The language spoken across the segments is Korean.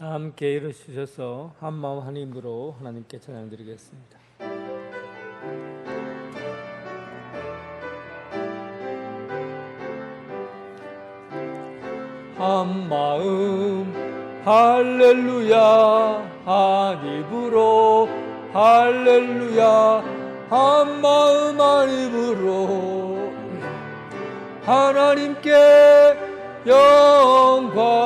다 함께 일어서셔서 한마음 한입으로 하나님께 찬양드리겠습니다. 한마음 할렐루야, 한입으로 할렐루야, 한마음 한입으로 하나님께 영광을.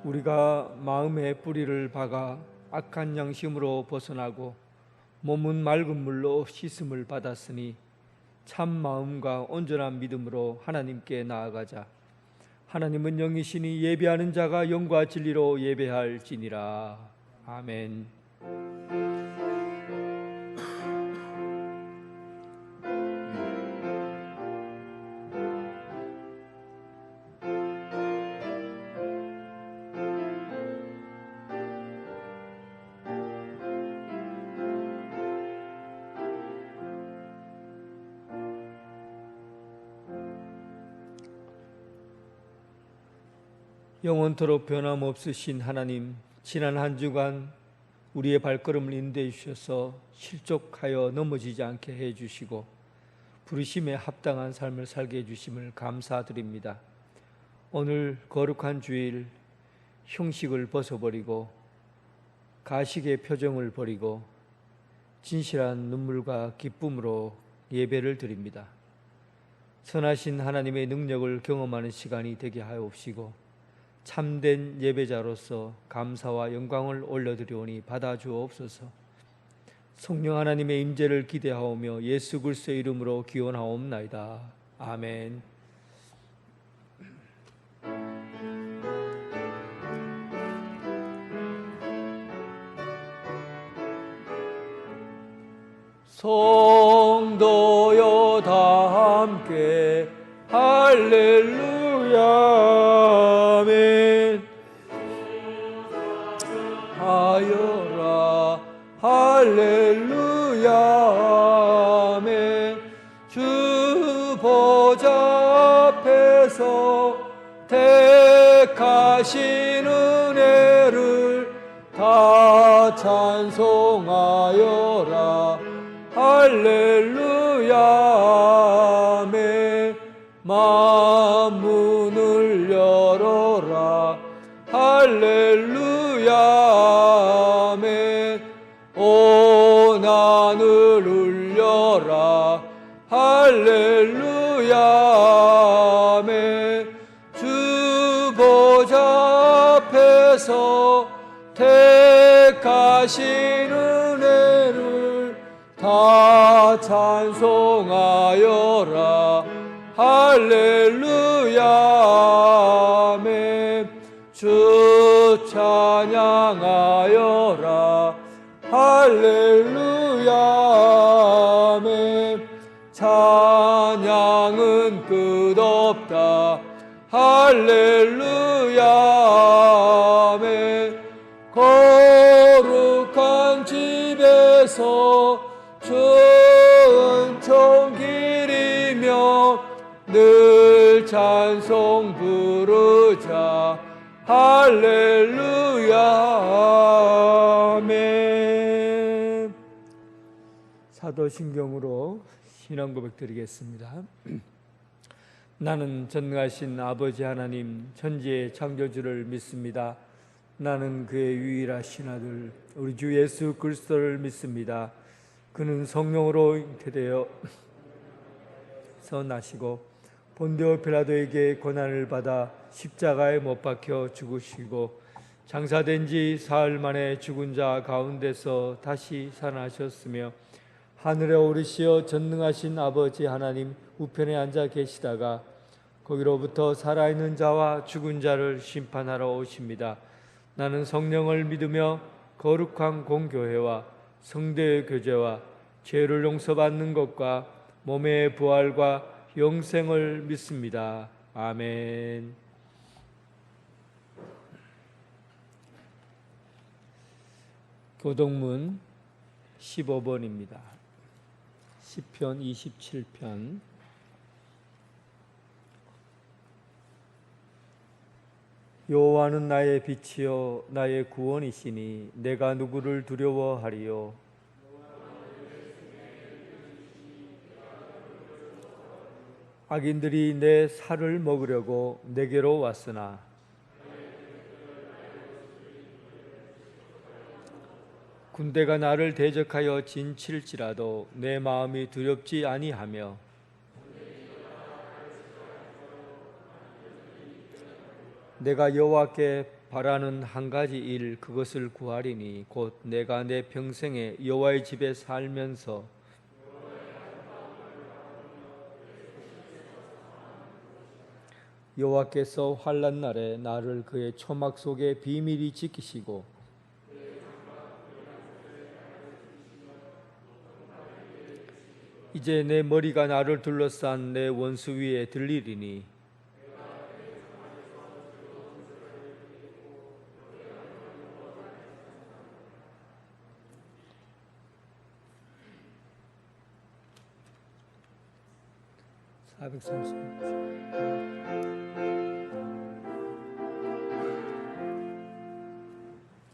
우리가 마음의 뿌리를 박아 악한 양심으로 벗어나고 몸은 맑은 물로 씻음을 받았으니 참 마음과 온전한 믿음으로 하나님께 나아가자. 하나님은 영이시니 예배하는 자가 영과 진리로 예배할지니라. 아멘. 영원토록 변함없으신 하나님, 지난 한 주간 우리의 발걸음을 인도해 주셔서 실족하여 넘어지지 않게 해 주시고 부르심에 합당한 삶을 살게 해 주심을 감사드립니다. 오늘 거룩한 주일 형식을 벗어버리고 가식의 표정을 버리고 진실한 눈물과 기쁨으로 예배를 드립니다. 선하신 하나님의 능력을 경험하는 시간이 되게 하옵시고 참된 예배자로서 감사와 영광을 올려드리오니 받아주옵소서. 성령 하나님의 임재를 기대하오며 예수 그리스도의 이름으로 기원하옵나이다. 아멘. 성도여 다 함께 할렐루야 아멘. 하여라 할렐루야 아멘. 주 보좌 앞에서 택하신 은혜를 다 찬송하여라 할렐루야 아멘. 만문을 열어라 할렐루야 아멘. 온 하늘 울려라 할렐루야 아멘. 주 보좌 앞에서 택하신 은혜를 다 찬송하여라 할렐루야 아멘. 주 찬양하여라 할렐루야 아멘. 찬양은 끝없다 할렐루야 아멘. 거룩한 집에서 은총 기리며 늘 찬송 부르자 할렐루야 아멘. 사도신경으로 신앙 고백 드리겠습니다. 나는 전능하신 아버지 하나님 천지의 창조주를 믿습니다. 나는 그의 유일하신 아들 우리 주 예수 그리스도를 믿습니다. 그는 성령으로 잉태되어 나시고 본디오 빌라도에게 고난을 받아 십자가에 못 박혀 죽으시고 장사된 지 사흘 만에 죽은 자 가운데서 다시 살아나셨으며 하늘에 오르시어 전능하신 아버지 하나님 우편에 앉아 계시다가 거기로부터 살아있는 자와 죽은 자를 심판하러 오십니다. 나는 성령을 믿으며 거룩한 공교회와 성도의 교제와 죄를 용서받는 것과 몸의 부활과 영생을 믿습니다. 아멘. 교동문 15번입니다. 시편 27편 여호와는 나의 빛이요 나의 구원이시니 내가 누구를 두려워하리요. 악인들이 내 살을 먹으려고 내게로 왔으나 군대가 나를 대적하여 진칠지라도 내 마음이 두렵지 아니하며 내가 여호와께 바라는 한 가지 일 그것을 구하리니 곧 내가 내 평생에 여호와의 집에 살면서 여호와께서 환난 날에 나를 그의 초막 속에 비밀히 지키시고 이제 내 머리가 나를 둘러싼 내 원수 위에 들리리니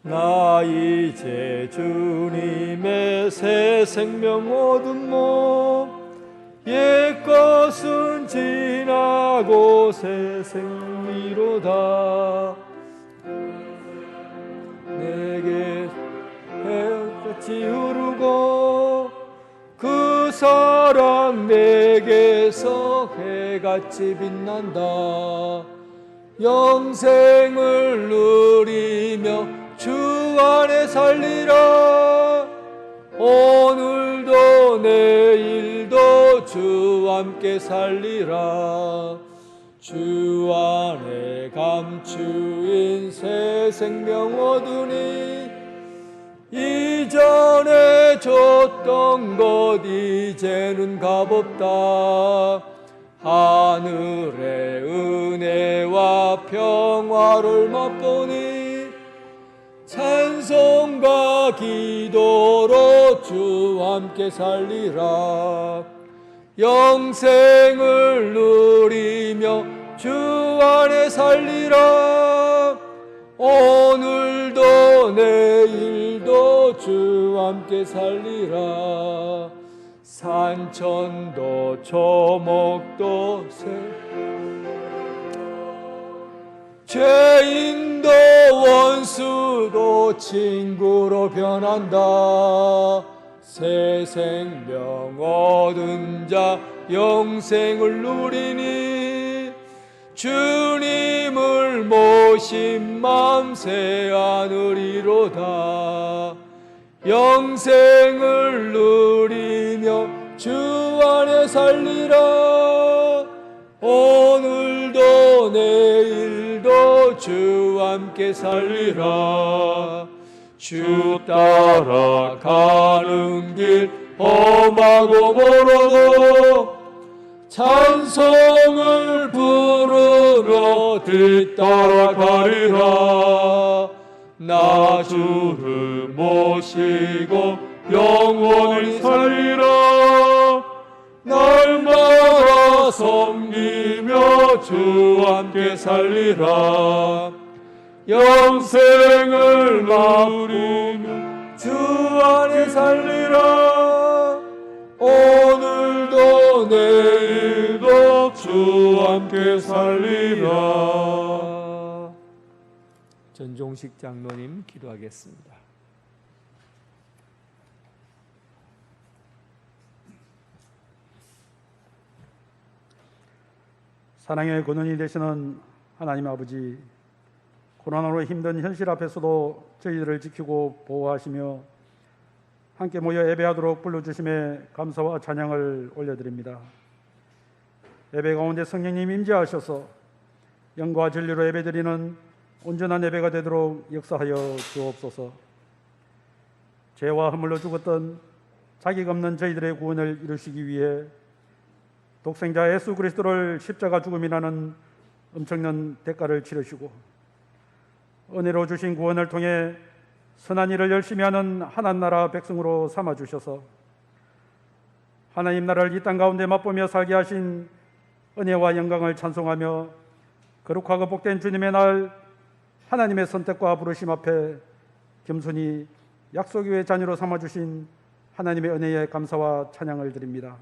나 이제 주님의 새 생명 얻음모 옛것은 지나고 새 생미로다. 내게 해같이 흐르고 그 사랑 내게서 해같이 빛난다. 영생을 누리며 주 안에 살리라. 오늘도 내일도 주 함께 살리라. 주 안에 감추인 새 생명 얻으니 이전에 줬던 것 이제는 값없다. 하늘의 은혜와 평화를 맛보니 찬송과 기도로 주 함께 살리라. 영생을 누리며 주 안에 살리라. 오늘도 내일도 주 함께 살리라. 산천도 초목도 죄인도 원수도 친구로 변한다. 새 생명 얻은 자 영생을 누리니 주님을 모신 맘 새 하늘이로다. 영생을 누리며 주 안에 살리라. 오늘도 내일도 주 함께 살리라. 주 따라가는 길 험하고 멀어도 찬송을 부르러 뒤따라가리라. 나 주를 모시고 영원히 살리라. 날마다 섬기며 주 함께 살리라. 영생을 누리며 주 안에 살리라. 오늘도 내일도 주 함께 살리라. 전종식 장로님 기도하겠습니다. 사랑의 근원이 되시는 하나님 아버지, 고난으로 힘든 현실 앞에서도 저희들을 지키고 보호하시며 함께 모여 예배하도록 불러주심에 감사와 찬양을 올려드립니다. 예배 가운데 성령님 임재하셔서 영과 진리로 예배드리는 온전한 예배가 되도록 역사하여 주옵소서. 죄와 허물로 죽었던 자격 없는 저희들의 구원을 이루시기 위해 독생자 예수 그리스도를 십자가 죽음이라는 엄청난 대가를 치르시고 은혜로 주신 구원을 통해 선한 일을 열심히 하는 하나나라 백성으로 삼아주셔서 하나님 나라를 이 땅 가운데 맛보며 살게 하신 은혜와 영광을 찬송하며 거룩하고 복된 주님의 날 하나님의 선택과 부르심 앞에 겸손히 약속의 자녀로 삼아주신 하나님의 은혜에 감사와 찬양을 드립니다.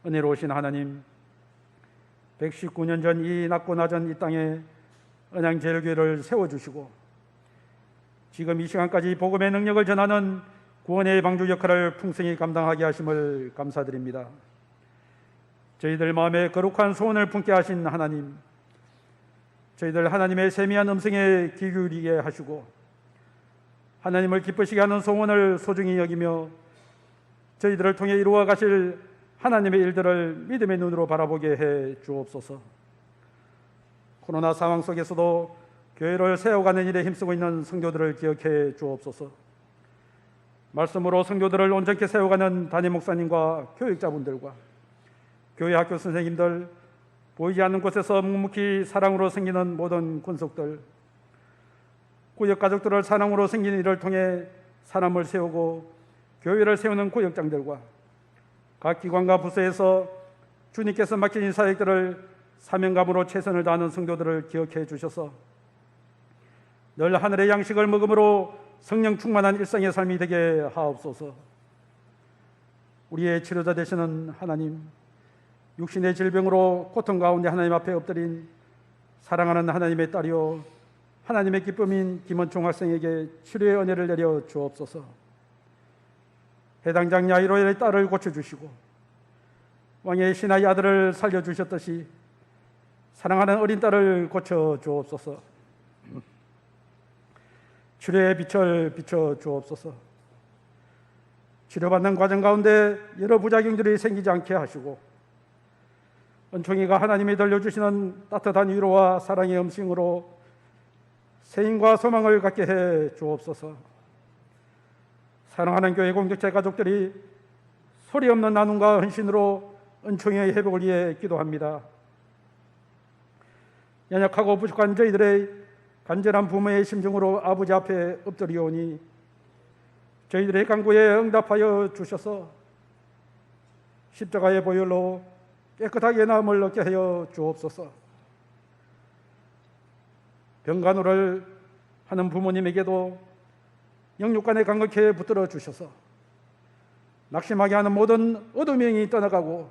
은혜로우신 하나님, 119년 전 이 낮고 낮은 이 땅에 언양제일교회를 세워주시고 지금 이 시간까지 복음의 능력을 전하는 구원의 방주 역할을 풍성히 감당하게 하심을 감사드립니다. 저희들 마음에 거룩한 소원을 품게 하신 하나님, 저희들 하나님의 세미한 음성에 귀 기울이게 하시고 하나님을 기쁘시게 하는 소원을 소중히 여기며 저희들을 통해 이루어 가실 하나님의 일들을 믿음의 눈으로 바라보게 해 주옵소서. 코로나 상황 속에서도 교회를 세워가는 일에 힘쓰고 있는 성도들을 기억해 주옵소서. 말씀으로 성도들을 온전케 세워가는 담임 목사님과 교육자분들과 교회 학교 선생님들, 보이지 않는 곳에서 묵묵히 사랑으로 섬기는 모든 군속들, 구역 가족들을 사랑으로 섬기는 일을 통해 사람을 세우고 교회를 세우는 구역장들과 각 기관과 부서에서 주님께서 맡긴 사역들을 사명감으로 최선을 다하는 성도들을 기억해 주셔서 늘 하늘의 양식을 먹음으로 성령 충만한 일상의 삶이 되게 하옵소서. 우리의 치료자 되시는 하나님, 육신의 질병으로 고통 가운데 하나님 앞에 엎드린 사랑하는 하나님의 딸이요 하나님의 기쁨인 김원총 학생에게 치료의 은혜를 내려 주옵소서. 해당장 야이로의 딸을 고쳐주시고 왕의 신하의 아들을 살려주셨듯이 사랑하는 어린 딸을 고쳐주옵소서. 치료의 빛을 비춰주옵소서. 치료받는 과정 가운데 여러 부작용들이 생기지 않게 하시고 은총이가 하나님이 들려주시는 따뜻한 위로와 사랑의 음식으로 세임과 소망을 갖게 해 주옵소서. 사랑하는 교회 공동체 가족들이 소리 없는 나눔과 헌신으로 은총의 회복을 위해 기도합니다. 연약하고 부족한 저희들의 간절한 부모의 심정으로 아버지 앞에 엎드리오니 저희들의 간구에 응답하여 주셔서 십자가의 보혈로 깨끗하게 나음을 얻게 하여 주옵소서. 병간호를 하는 부모님에게도 영육간에 강력히 붙들어 주셔서 낙심하게 하는 모든 어둠의 영이 떠나가고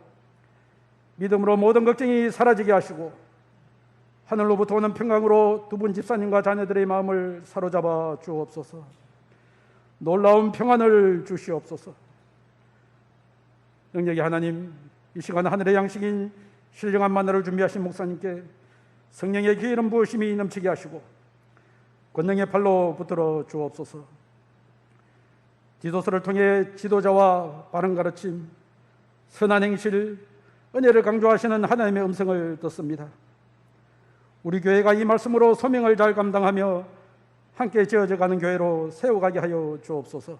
믿음으로 모든 걱정이 사라지게 하시고 하늘로부터 오는 평강으로 두 분 집사님과 자녀들의 마음을 사로잡아 주옵소서. 놀라운 평안을 주시옵소서. 능력의 하나님, 이 시간 하늘의 양식인 신령한 만나를 준비하신 목사님께 성령의 기름 부으심이 넘치게 하시고 권능의 팔로 붙들어 주옵소서. 디도서를 통해 지도자와 바른 가르침, 선한 행실, 은혜를 강조하시는 하나님의 음성을 듣습니다. 우리 교회가 이 말씀으로 소명을 잘 감당하며 함께 지어져가는 교회로 세워가게 하여 주옵소서.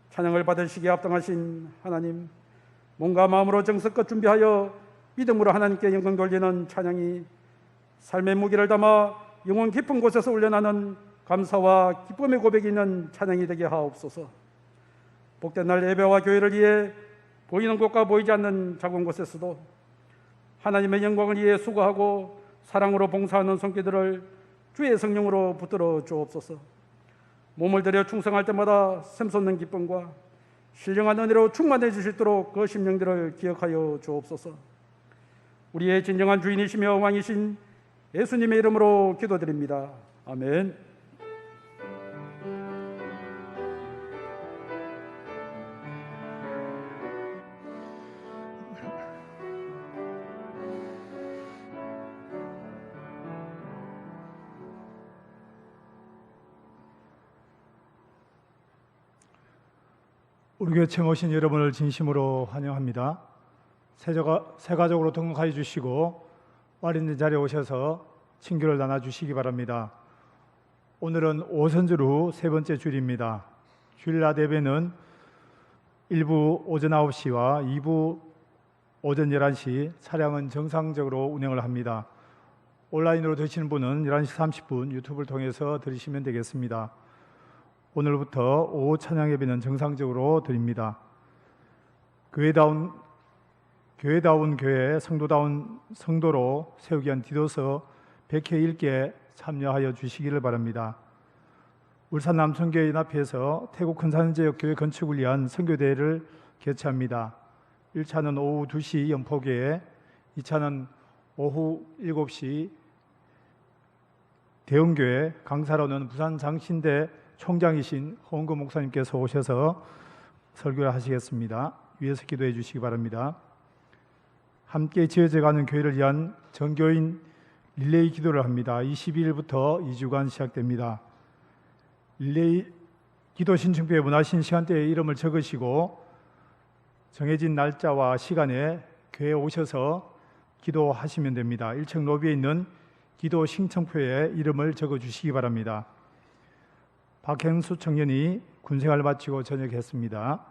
찬양을 받으시기에 합당하신 하나님, 몸과 마음으로 정성껏 준비하여 믿음으로 하나님께 영광 돌리는 찬양이 삶의 무게를 담아 영혼 깊은 곳에서 울려나는 감사와 기쁨의 고백이 있는 찬양이 되게 하옵소서. 복된 날 예배와 교회를 위해 보이는 곳과 보이지 않는 작은 곳에서도 하나님의 영광을 위해 수고하고 사랑으로 봉사하는 손길들을 주의 성령으로 붙들어 주옵소서. 몸을 들여 충성할 때마다 샘솟는 기쁨과 신령한 은혜로 충만해 주시도록 그 심령들을 기억하여 주옵소서. 우리의 진정한 주인이시며 왕이신 예수님의 이름으로 기도드립니다. 아멘. 우리 교회 처음 오신 여러분을 진심으로 환영합니다. 새 가족으로 등록하여 주시고 와있는 자리에 오셔서 친교를 나눠주시기 바랍니다. 오늘은 오선절 후 세 번째 주일입니다. 주일 낮 예배는 1부 오전 9시와 2부 오전 11시 차량은 정상적으로 운행을 합니다. 온라인으로 드시는 분은 11시 30분 유튜브를 통해서 들으시면 되겠습니다. 오늘부터 오후 찬양 예배는 정상적으로 드립니다. 교회다운 교회, 성도다운 성도로 세우기 위한 디도서 100회 읽기에 참여하여 주시기를 바랍니다. 울산 남성교회연합회에서 태국 큰산지역교회 건축을 위한 선교대회를 개최합니다. 1차는 오후 2시 연포교회, 2차는 오후 7시 대흥교회, 강사로는 부산 장신대 총장이신 허은구 목사님께서 오셔서 설교를 하시겠습니다. 위에서 기도해 주시기 바랍니다. 함께 지어져가는 교회를 위한 전교인 릴레이 기도를 합니다. 22일부터 2주간 시작됩니다. 릴레이 기도 신청표에 원하신 시간대에 이름을 적으시고 정해진 날짜와 시간에 교회에 오셔서 기도하시면 됩니다. 1층 로비에 있는 기도 신청표에 이름을 적어주시기 바랍니다. 박행수 청년이 군생활을 마치고 전역했습니다.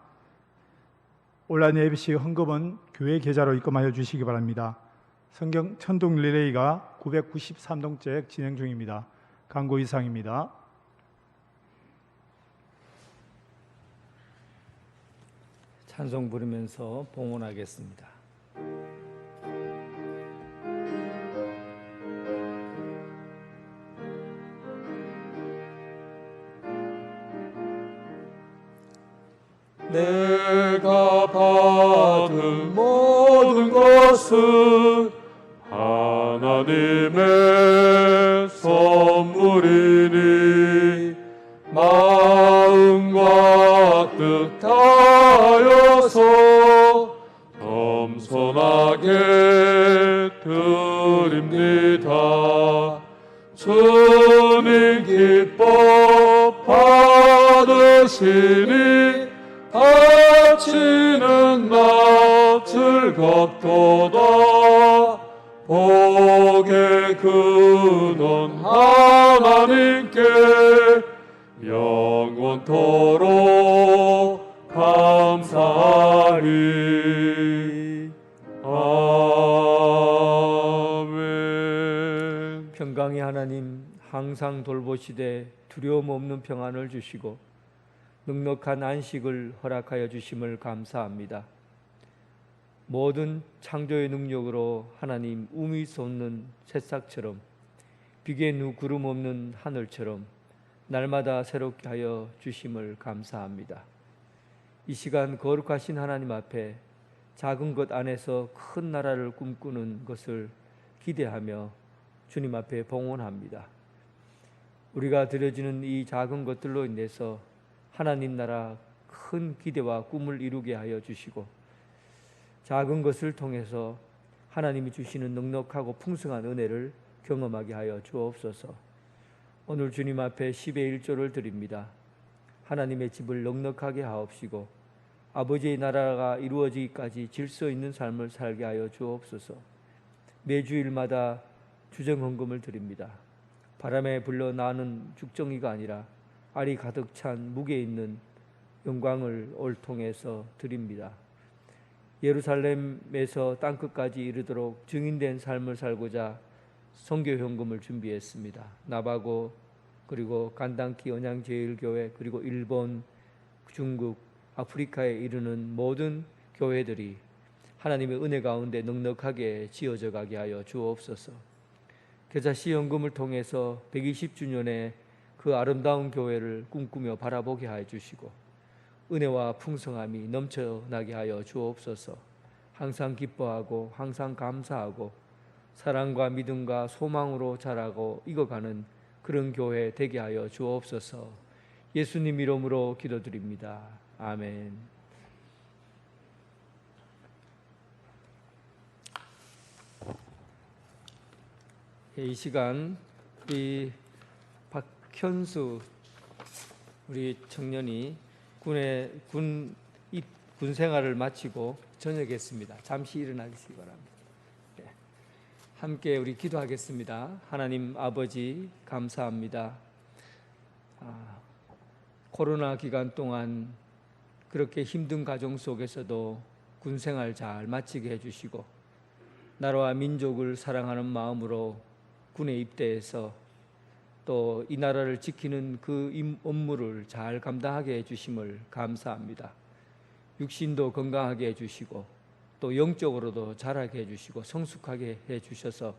온라인 ABC 헌금은 교회 계좌로 입금하여 주시기 바랍니다. 성경 천둥 릴레이가 993동째 진행 중입니다. 광고 이상입니다. 찬송 부르면서 봉헌하겠습니다. 내가 받은 모든 것은 하나님의 선물이니 마음과 뜻 다하여서 겸손하게 드립니다. 주님 기뻐 받으시니 바치는 나 즐겁도다. 복의 근원 하나님께 영원토록 감사하리. 아멘. 평강의 하나님, 항상 돌보시되 두려움 없는 평안을 주시고 넉넉한 안식을 허락하여 주심을 감사합니다. 모든 창조의 능력으로 하나님 우미 솟는 새싹처럼 비계 누 구름 없는 하늘처럼 날마다 새롭게 하여 주심을 감사합니다. 이 시간 거룩하신 하나님 앞에 작은 것 안에서 큰 나라를 꿈꾸는 것을 기대하며 주님 앞에 봉헌합니다. 우리가 드려지는 이 작은 것들로 인해서 하나님 나라 큰 기대와 꿈을 이루게 하여 주시고 작은 것을 통해서 하나님이 주시는 넉넉하고 풍성한 은혜를 경험하게 하여 주옵소서. 오늘 주님 앞에 10의 1조를 드립니다. 하나님의 집을 넉넉하게 하옵시고 아버지의 나라가 이루어지기까지 질서 있는 삶을 살게 하여 주옵소서. 매주일마다 주정헌금을 드립니다. 바람에 불러 나는 죽정이가 아니라 알이 가득 찬 무게 있는 영광을 올 통해서 드립니다. 예루살렘에서 땅끝까지 이르도록 증인된 삶을 살고자 선교 헌금을 준비했습니다. 나바고 그리고 간당키 언양제일교회 그리고 일본, 중국, 아프리카에 이르는 모든 교회들이 하나님의 은혜 가운데 넉넉하게 지어져 가게 하여 주옵소서. 계좌시 헌금을 통해서 120주년의 그 아름다운 교회를 꿈꾸며 바라보게 하여 주시고 은혜와 풍성함이 넘쳐나게 하여 주옵소서. 항상 기뻐하고 항상 감사하고 사랑과 믿음과 소망으로 자라고 익어가는 그런 교회 되게 하여 주옵소서. 예수님 이름으로 기도드립니다. 아멘. 이 시간 우리 박현수 우리 청년이 군 생활을 마치고 전역했습니다. 잠시 일어나시기 바랍니다. 네. 함께 우리 기도하겠습니다. 하나님 아버지 감사합니다. 코로나 기간 동안 그렇게 힘든 가정 속에서도 군 생활 잘 마치게 해주시고 나라와 민족을 사랑하는 마음으로 군에 입대해서 또 이 나라를 지키는 그 업무를 잘 감당하게 해주심을 감사합니다. 육신도 건강하게 해주시고 또 영적으로도 자라게 해주시고 성숙하게 해주셔서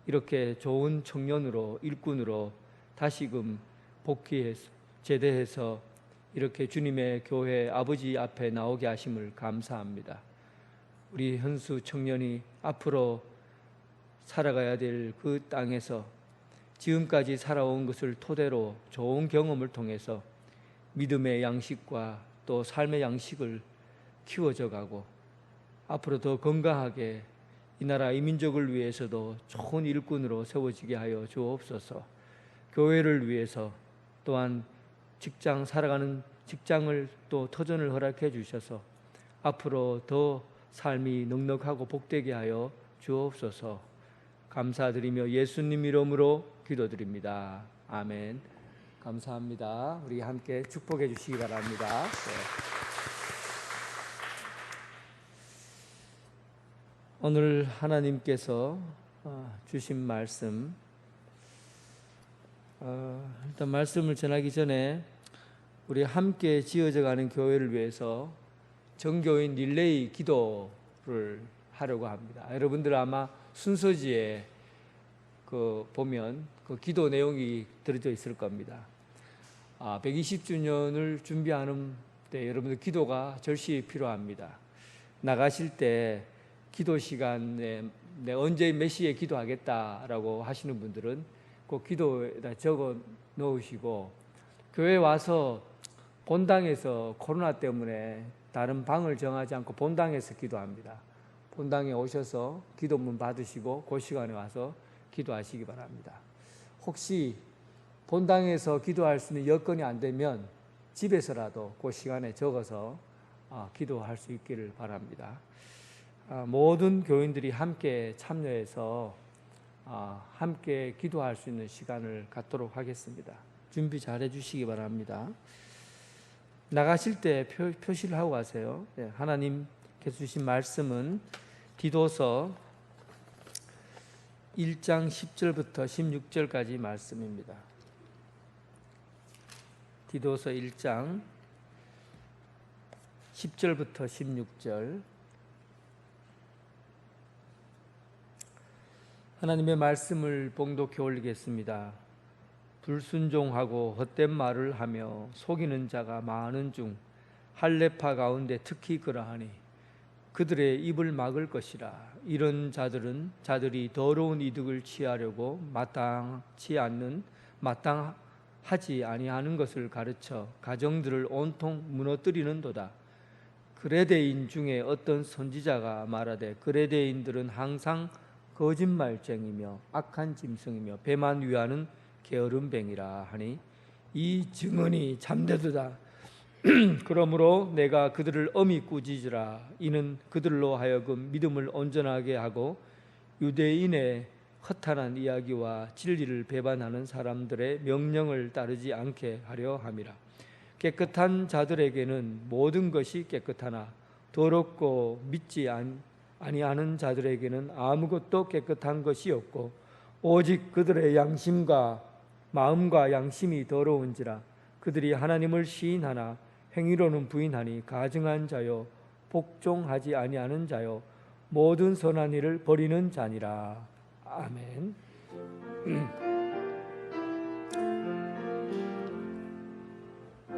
이렇게 좋은 청년으로 일꾼으로 다시금 복귀해서 제대해서 이렇게 주님의 교회 아버지 앞에 나오게 하심을 감사합니다. 우리 현수 청년이 앞으로 살아가야 될 그 땅에서 지금까지 살아온 것을 토대로 좋은 경험을 통해서 믿음의 양식과 또 삶의 양식을 키워져 가고 앞으로 더 건강하게 이 나라 이 민족을 위해서도 좋은 일꾼으로 세워지게 하여 주옵소서. 교회를 위해서 또한 직장 살아가는 직장을 또 터전을 허락해 주셔서 앞으로 더 삶이 넉넉하고 복되게 하여 주옵소서. 감사드리며 예수님 이름으로 기도드립니다. 아멘. 감사합니다. 우리 함께 축복해 주시기 바랍니다. 오늘 하나님께서 주신 말씀, 일단 말씀을 전하기 전에 우리 함께 지어져가는 교회를 위해서 정교인 릴레이 기도를 하려고 합니다. 여러분들 아마 순서지에 보면 그 기도 내용이 들어져 있을 겁니다. 120주년을 준비하는 때 여러분들 기도가 절실히 필요합니다. 나가실 때 기도 시간에 언제 몇 시에 기도하겠다라고 하시는 분들은 그 기도에다 적어 놓으시고, 교회 와서 본당에서 코로나 때문에 다른 방을 정하지 않고 본당에서 기도합니다. 본당에 오셔서 기도문 받으시고 그 시간에 와서 기도하시기 바랍니다. 혹시 본당에서 기도할 수 있는 여건이 안 되면 집에서라도 그 시간에 적어서 기도할 수 있기를 바랍니다. 모든 교인들이 함께 참여해서 함께 기도할 수 있는 시간을 갖도록 하겠습니다. 준비 잘 해주시기 바랍니다. 나가실 때 표시를 하고 가세요. 하나님께서 주신 말씀은 디도서 1장 10절부터 16절까지 말씀입니다. 디도서 1장 10절부터 16절. 하나님의 말씀을 봉독해 올리겠습니다. 불순종하고 헛된 말을 하며 속이는 자가 많은 중 할례파 가운데 특히 그러하니 그들의 입을 막을 것이라. 이런 자들이 더러운 이득을 취하려고 마땅하지 아니하는 것을 가르쳐 가정들을 온통 무너뜨리는도다. 그레데인 중에 어떤 선지자가 말하되 그레데인들은 항상 거짓말쟁이며 악한 짐승이며 배만 위하는 게으름뱅이라 하니 이 증언이 참되도다. 그러므로 내가 그들을 엄히 꾸짖으라. 이는 그들로 하여금 믿음을 온전하게 하고 유대인의 허탄한 이야기와 진리를 배반하는 사람들의 명령을 따르지 않게 하려 함이라. 깨끗한 자들에게는 모든 것이 깨끗하나 더럽고 믿지 아니하는 자들에게는 아무것도 깨끗한 것이 없고 오직 그들의 마음과 양심이 더러운지라. 그들이 하나님을 시인하나 행위로는 부인하니 가증한 자요 복종하지 아니하는 자요 모든 선한 일을 버리는 자니라. 아멘.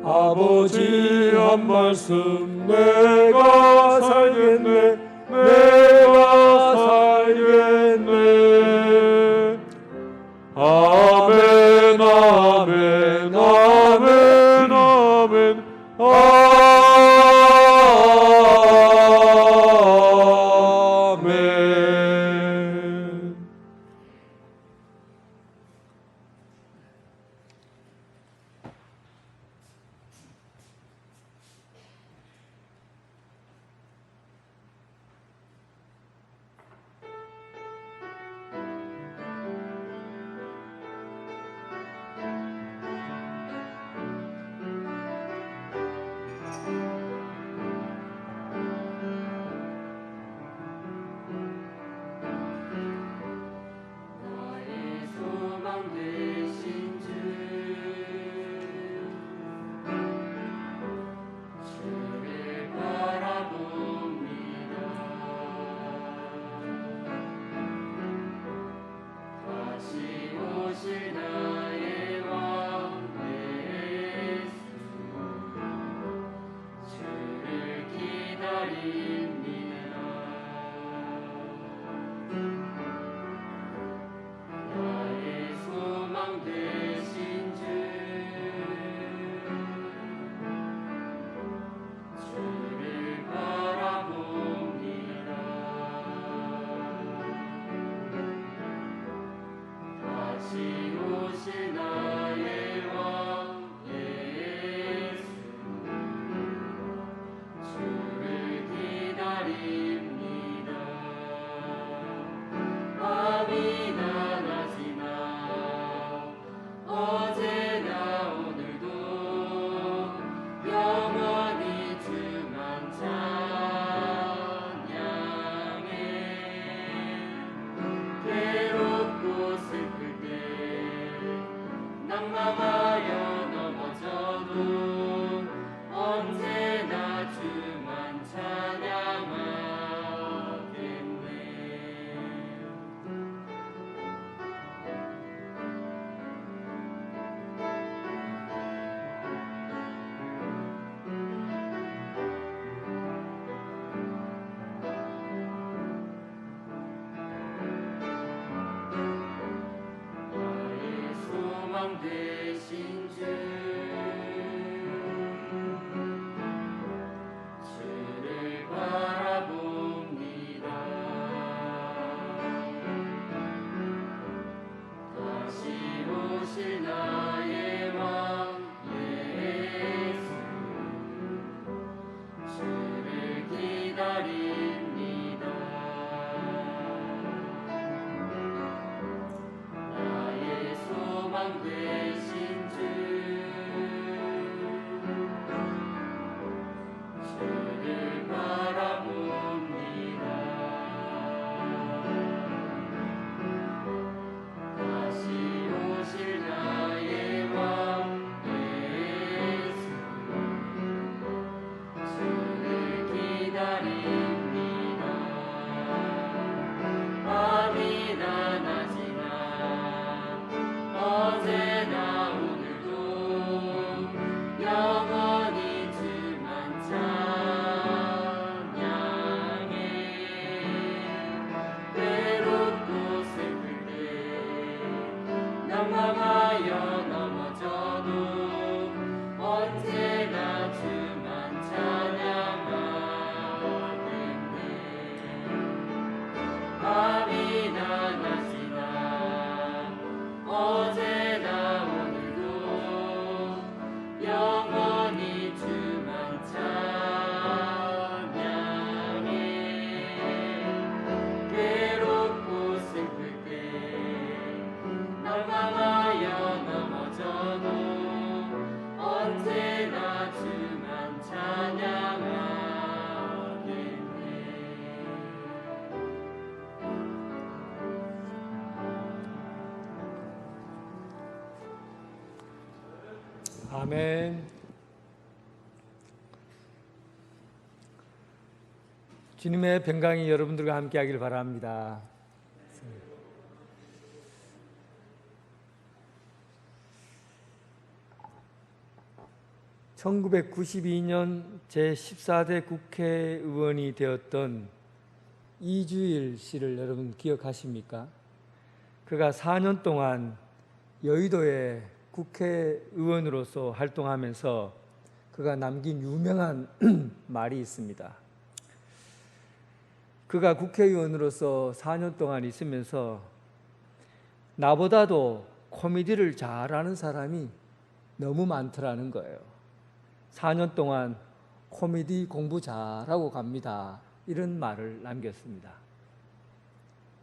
아버지 한 말씀 내가 살겠네, 내가 살겠네. 아멘 아멘 아멘 아멘 아멘. 영원히 주만 찬양해. 괴롭고 슬플 때 날강하여 넘어져도 언제나 주만 찬양하겠네. 아멘. 주님의 평강이 여러분들과 함께하길 바랍니다. 1992년 제14대 국회의원이 되었던 이주일 씨를 여러분 기억하십니까? 그가 4년 동안 여의도의 국회의원으로서 활동하면서 그가 남긴 유명한 말이 있습니다. 그가 국회의원으로서 4년 동안 있으면서 나보다도 코미디를 잘하는 사람이 너무 많더라는 거예요. 4년 동안 코미디 공부 잘하고 갑니다. 이런 말을 남겼습니다.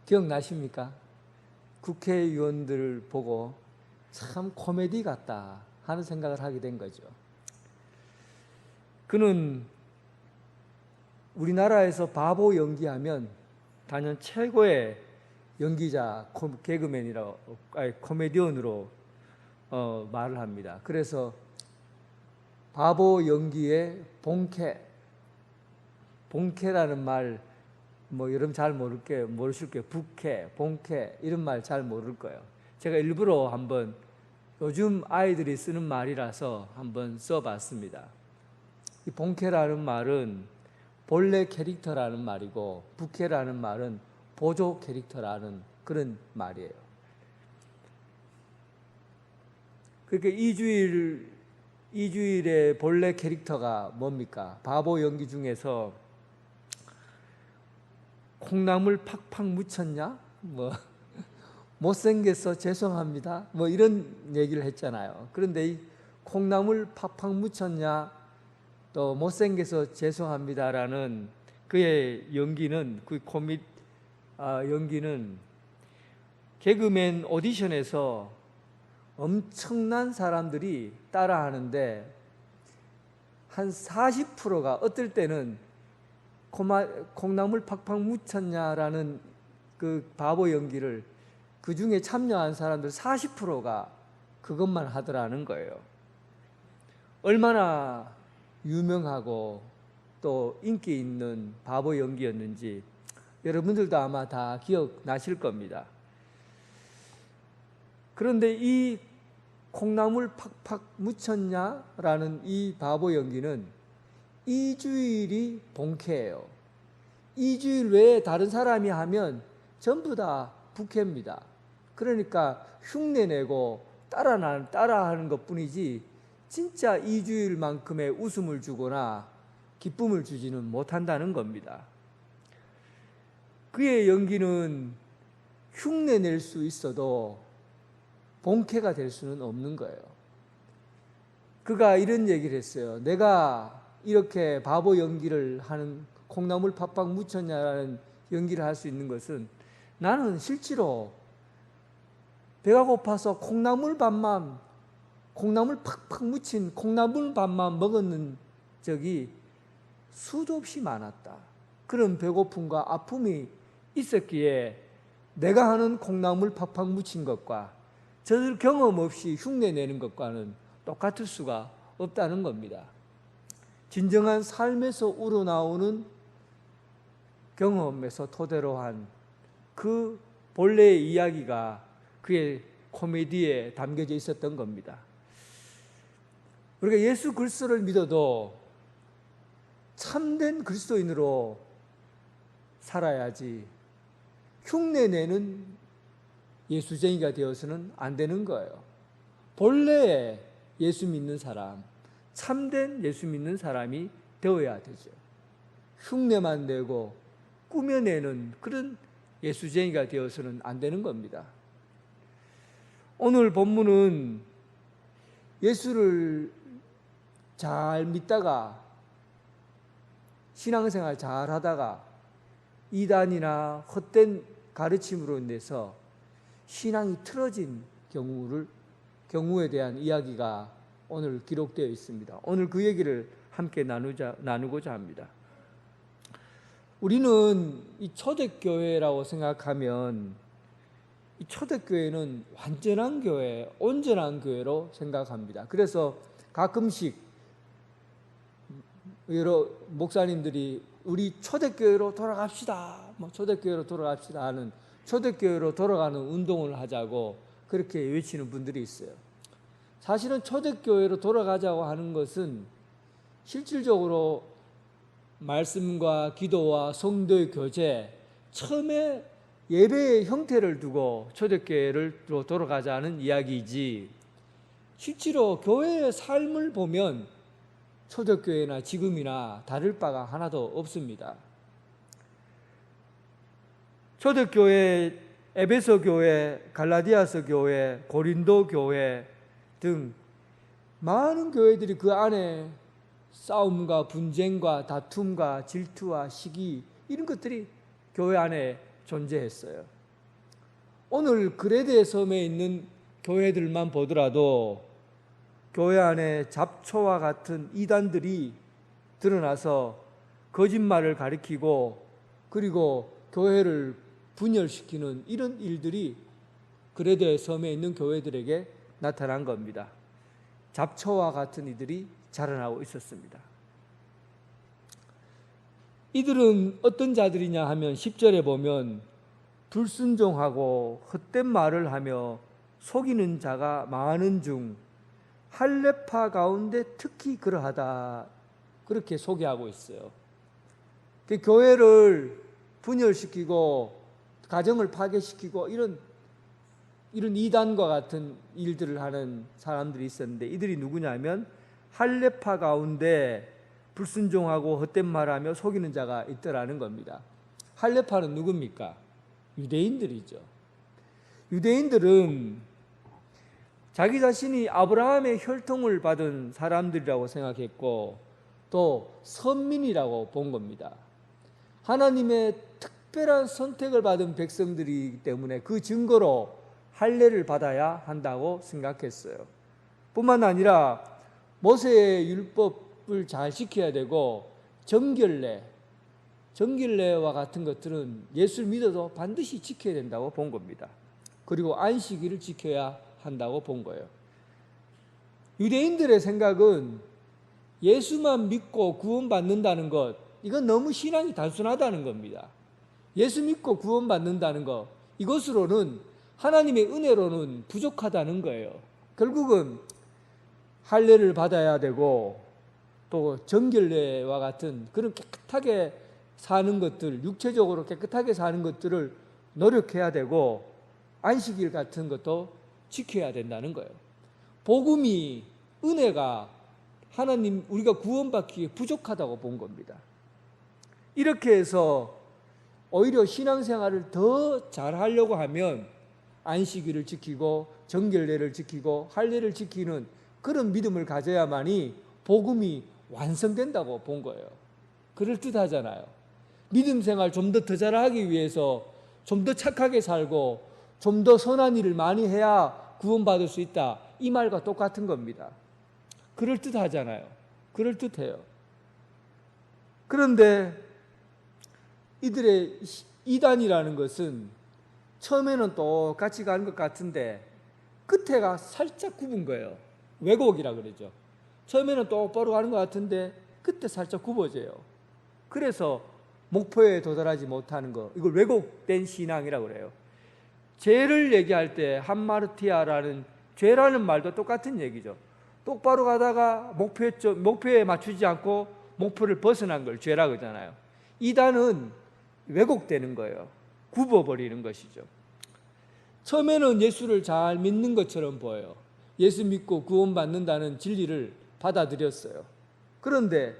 기억나십니까? 국회의원들을 보고 참 코미디 같다 하는 생각을 하게 된 거죠. 그는 우리나라에서 바보 연기하면 단연 최고의 연기자, 개그맨이라고, 코미디언으로 말을 합니다. 그래서 바보 연기의 본캐라는 말, 여러분 잘 모르실 거예요. 부캐, 본캐 이런 말 잘 모를 거예요. 제가 일부러 한번 요즘 아이들이 쓰는 말이라서 한번 써봤습니다. 이 본캐라는 말은 본래 캐릭터라는 말이고, 부캐라는 말은 보조 캐릭터라는 그런 말이에요. 그러니까 이주일의 본래 캐릭터가 뭡니까? 바보 연기 중에서 콩나물 팍팍 묻혔냐? 못생겨서 죄송합니다. 이런 얘기를 했잖아요. 그런데 이 콩나물 팍팍 묻혔냐? 또 못생겨서 죄송합니다라는 그의 연기는, 연기는 개그맨 오디션에서 엄청난 사람들이 따라하는데 한 40%가 어떨 때는 콩나물 팍팍 묻혔냐라는 그 바보 연기를 그 중에 참여한 사람들 40%가 그것만 하더라는 거예요. 얼마나 유명하고 또 인기 있는 바보 연기였는지 여러분들도 아마 다 기억나실 겁니다. 그런데 이 콩나물 팍팍 묻혔냐라는 이 바보 연기는 이주일이 본캐예요. 이주일 외에 다른 사람이 하면 전부 다 부캐입니다. 그러니까 흉내내고 따라하는 것뿐이지 진짜 이주일만큼의 웃음을 주거나 기쁨을 주지는 못한다는 겁니다. 그의 연기는 흉내낼 수 있어도 본캐가 될 수는 없는 거예요. 그가 이런 얘기를 했어요. 내가 이렇게 바보 연기를 하는, 콩나물 팍팍 묻혔냐라는 연기를 할 수 있는 것은 나는 실제로 배가 고파서 콩나물 팍팍 묻힌 콩나물 밥만 먹었는 적이 수도 없이 많았다. 그런 배고픔과 아픔이 있었기에 내가 하는 콩나물 팍팍 묻힌 것과 저들 경험 없이 흉내내는 것과는 똑같을 수가 없다는 겁니다. 진정한 삶에서 우러나오는 경험에서 토대로 한 그 본래의 이야기가 그의 코미디에 담겨져 있었던 겁니다. 우리가 예수 그리스도를 믿어도 참된 그리스도인으로 살아야지 흉내내는 예수쟁이가 되어서는 안 되는 거예요. 본래 예수 믿는 사람, 참된 예수 믿는 사람이 되어야 되죠. 흉내만 내고 꾸며내는 그런 예수쟁이가 되어서는 안 되는 겁니다. 오늘 본문은 예수를 잘 믿다가 신앙생활 잘 하다가 이단이나 헛된 가르침으로 인해서 신앙이 틀어진 경우에 대한 이야기가 오늘 기록되어 있습니다. 오늘 그 얘기를 함께 나누고자 합니다. 우리는 이 초대교회라고 생각하면 이 초대교회는 완전한 교회, 온전한 교회로 생각합니다. 그래서 가끔씩 여러 목사님들이 우리 초대교회로 돌아갑시다, 초대교회로 돌아갑시다 하는 초대교회로 돌아가는 운동을 하자고 그렇게 외치는 분들이 있어요. 사실은 초대교회로 돌아가자고 하는 것은 실질적으로 말씀과 기도와 성도의 교제, 처음에 예배의 형태를 두고 초대교회로 돌아가자는 이야기이지, 실제로 교회의 삶을 보면 초대교회나 지금이나 다를 바가 하나도 없습니다. 초대교회, 에베소 교회, 갈라디아서 교회, 고린도 교회 등 많은 교회들이 그 안에 싸움과 분쟁과 다툼과 질투와 시기, 이런 것들이 교회 안에 존재했어요. 오늘 그레데 섬에 있는 교회들만 보더라도 교회 안에 잡초와 같은 이단들이 드러나서 거짓말을 가리키고 그리고 교회를 분열시키는 이런 일들이 그레데 섬에 있는 교회들에게 나타난 겁니다. 잡초와 같은 이들이 자라나고 있었습니다. 이들은 어떤 자들이냐 하면 10절에 보면 불순종하고 헛된 말을 하며 속이는 자가 많은 중 할례파 가운데 특히 그러하다, 그렇게 소개하고 있어요. 그 교회를 분열시키고 가정을 파괴시키고 이런 이단과 같은 일들을 하는 사람들이 있었는데, 이들이 누구냐면 할례파 가운데 불순종하고 헛된 말하며 속이는 자가 있더라는 겁니다. 할례파는 누굽니까? 유대인들이죠. 유대인들은 자기 자신이 아브라함의 혈통을 받은 사람들이라고 생각했고 또 선민이라고 본 겁니다. 하나님의 특별한 선택을 받은 백성들이기 때문에 그 증거로 할례를 받아야 한다고 생각했어요. 뿐만 아니라 모세의 율법을 잘 지켜야 되고 정결례와 같은 것들은 예수를 믿어도 반드시 지켜야 된다고 본 겁니다. 그리고 안식일을 지켜야 한다고 본 거예요. 유대인들의 생각은 예수만 믿고 구원받는다는 것, 이건 너무 신앙이 단순하다는 겁니다. 예수 믿고 구원받는다는 것, 이것으로는 하나님의 은혜로는 부족하다는 거예요. 결국은 할례를 받아야 되고 또 정결례와 같은 그런 깨끗하게 사는 것들, 육체적으로 깨끗하게 사는 것들을 노력해야 되고 안식일 같은 것도 지켜야 된다는 거예요. 복음이, 은혜가 하나님, 우리가 구원받기에 부족하다고 본 겁니다. 이렇게 해서 오히려 신앙생활을 더 잘하려고 하면 안식일을 지키고 정결례를 지키고 할례를 지키는 그런 믿음을 가져야만이 복음이 완성된다고 본 거예요. 그럴듯하잖아요. 믿음 생활 좀 더 잘하기 위해서 좀 더 착하게 살고 좀 더 선한 일을 많이 해야 구원받을 수 있다, 이 말과 똑같은 겁니다. 그럴듯하잖아요. 그럴듯해요. 그런데 이들의 이단이라는 것은 처음에는 똑같이 가는 것 같은데 끝에가 살짝 굽은 거예요. 왜곡이라 그러죠. 처음에는 똑바로 가는 것 같은데 끝에 살짝 굽어져요. 그래서 목표에 도달하지 못하는 거, 이걸 왜곡된 신앙이라고 그래요. 죄를 얘기할 때 함마르티아라는 죄라는 말도 똑같은 얘기죠. 똑바로 가다가 목표에 맞추지 않고 목표를 벗어난 걸 죄라고 하잖아요. 이단은 왜곡되는 거예요. 굽어버리는 것이죠. 처음에는 예수를 잘 믿는 것처럼 보여요. 예수 믿고 구원받는다는 진리를 받아들였어요. 그런데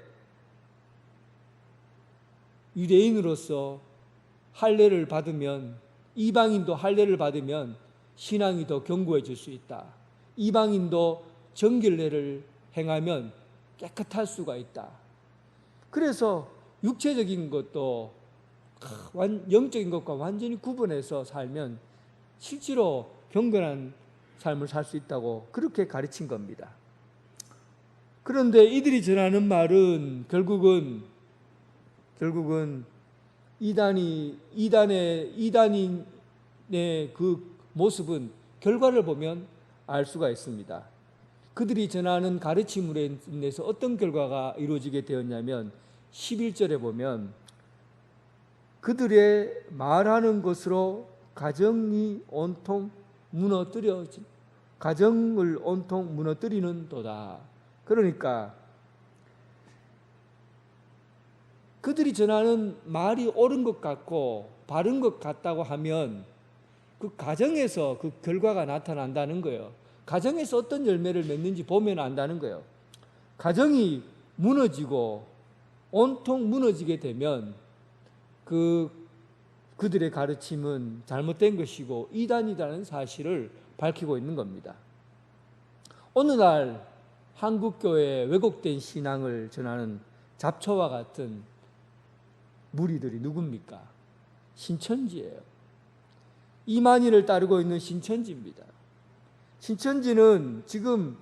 유대인으로서 할례를 받으면, 이방인도 할례를 받으면 신앙이 더 견고해질 수 있다. 이방인도 정결례를 행하면 깨끗할 수가 있다. 그래서 육체적인 것도 영적인 것과 완전히 구분해서 살면 실제로 경건한 삶을 살 수 있다고 그렇게 가르친 겁니다. 그런데 이들이 전하는 말은 결국은 이단인의 그 모습은 결과를 보면 알 수가 있습니다. 그들이 전하는 가르침으로 인해서 어떤 결과가 이루어지게 되었냐면 11절에 보면 그들의 말하는 것으로 가정을 온통 무너뜨리는 도다. 그러니까 그들이 전하는 말이 옳은 것 같고 바른 것 같다고 하면 그 가정에서 그 결과가 나타난다는 거예요. 가정에서 어떤 열매를 맺는지 보면 안다는 거예요. 가정이 무너지고 온통 무너지게 되면 그들의 가르침은 잘못된 것이고 이단이라는 사실을 밝히고 있는 겁니다. 오늘날 한국교회의 왜곡된 신앙을 전하는 잡초와 같은 무리들이 누굽니까? 신천지예요. 이만희를 따르고 있는 신천지입니다. 신천지는 지금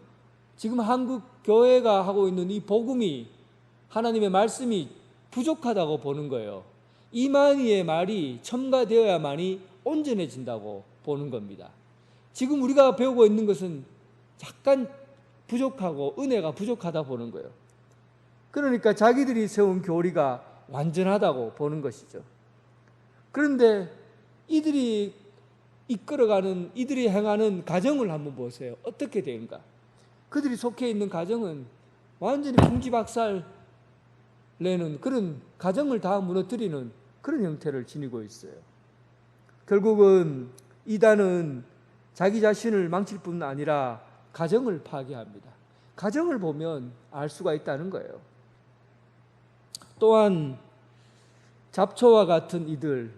한국 교회가 하고 있는 이 복음이 하나님의 말씀이 부족하다고 보는 거예요. 이만희의 말이 첨가되어야만이 온전해진다고 보는 겁니다. 지금 우리가 배우고 있는 것은 약간 부족하고 은혜가 부족하다 보는 거예요. 그러니까 자기들이 세운 교리가 완전하다고 보는 것이죠. 그런데 이들이 행하는 가정을 한번 보세요. 어떻게 되는가? 그들이 속해 있는 가정은 완전히 풍지박살 내는 그런 가정을 다 무너뜨리는 그런 형태를 지니고 있어요. 결국은 이단은 자기 자신을 망칠 뿐 아니라 가정을 파괴합니다. 가정을 보면 알 수가 있다는 거예요. 또한 잡초와 같은 이들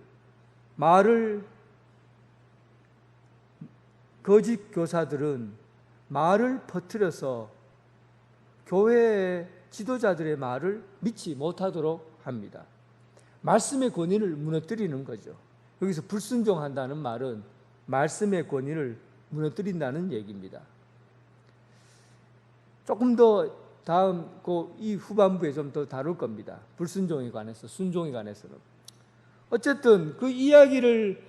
거짓 교사들은 말을 퍼뜨려서 교회의 지도자들의 말을 믿지 못하도록 합니다. 말씀의 권위를 무너뜨리는 거죠. 여기서 불순종한다는 말은 말씀의 권위를 무너뜨린다는 얘기입니다. 조금 더 다음 이 후반부에 좀 더 다룰 겁니다. 불순종에 관해서, 순종에 관해서는. 어쨌든 그 이야기를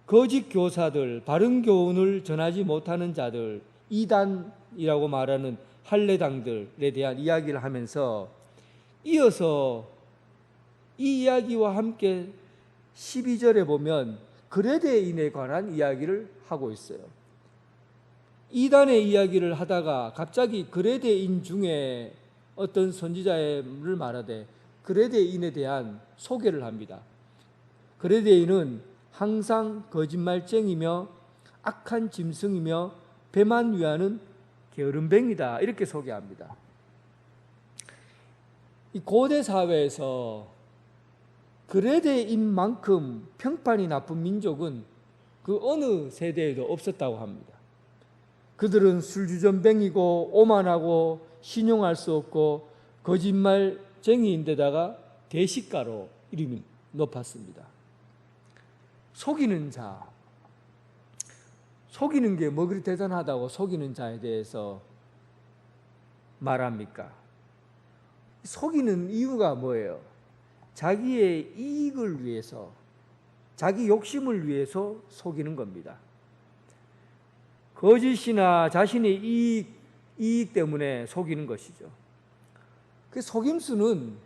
거짓 교사들, 바른 교훈을 전하지 못하는 자들, 이단이라고 말하는 할례당들에 대한 이야기를 하면서 이어서 이 이야기와 함께 12절에 보면 그레데인에 관한 이야기를 하고 있어요. 이단의 이야기를 하다가 갑자기 그레데인 중에 어떤 선지자를 말하되 그레데인에 대한 소개를 합니다. 그레데인은 항상 거짓말쟁이며 악한 짐승이며 배만 위하는 게으름뱅이다, 이렇게 소개합니다. 이 고대 사회에서 그레데인만큼 평판이 나쁜 민족은 그 어느 세대에도 없었다고 합니다. 그들은 술주전뱅이고 오만하고 신용할 수 없고 거짓말쟁이인데다가 대식가로 이름이 높았습니다. 속이는 게 뭐 그리 대단하다고 속이는 자에 대해서 말합니까? 속이는 이유가 뭐예요? 자기의 이익을 위해서, 자기 욕심을 위해서 속이는 겁니다. 거짓이나 자신의 이익 때문에 속이는 것이죠. 그 속임수는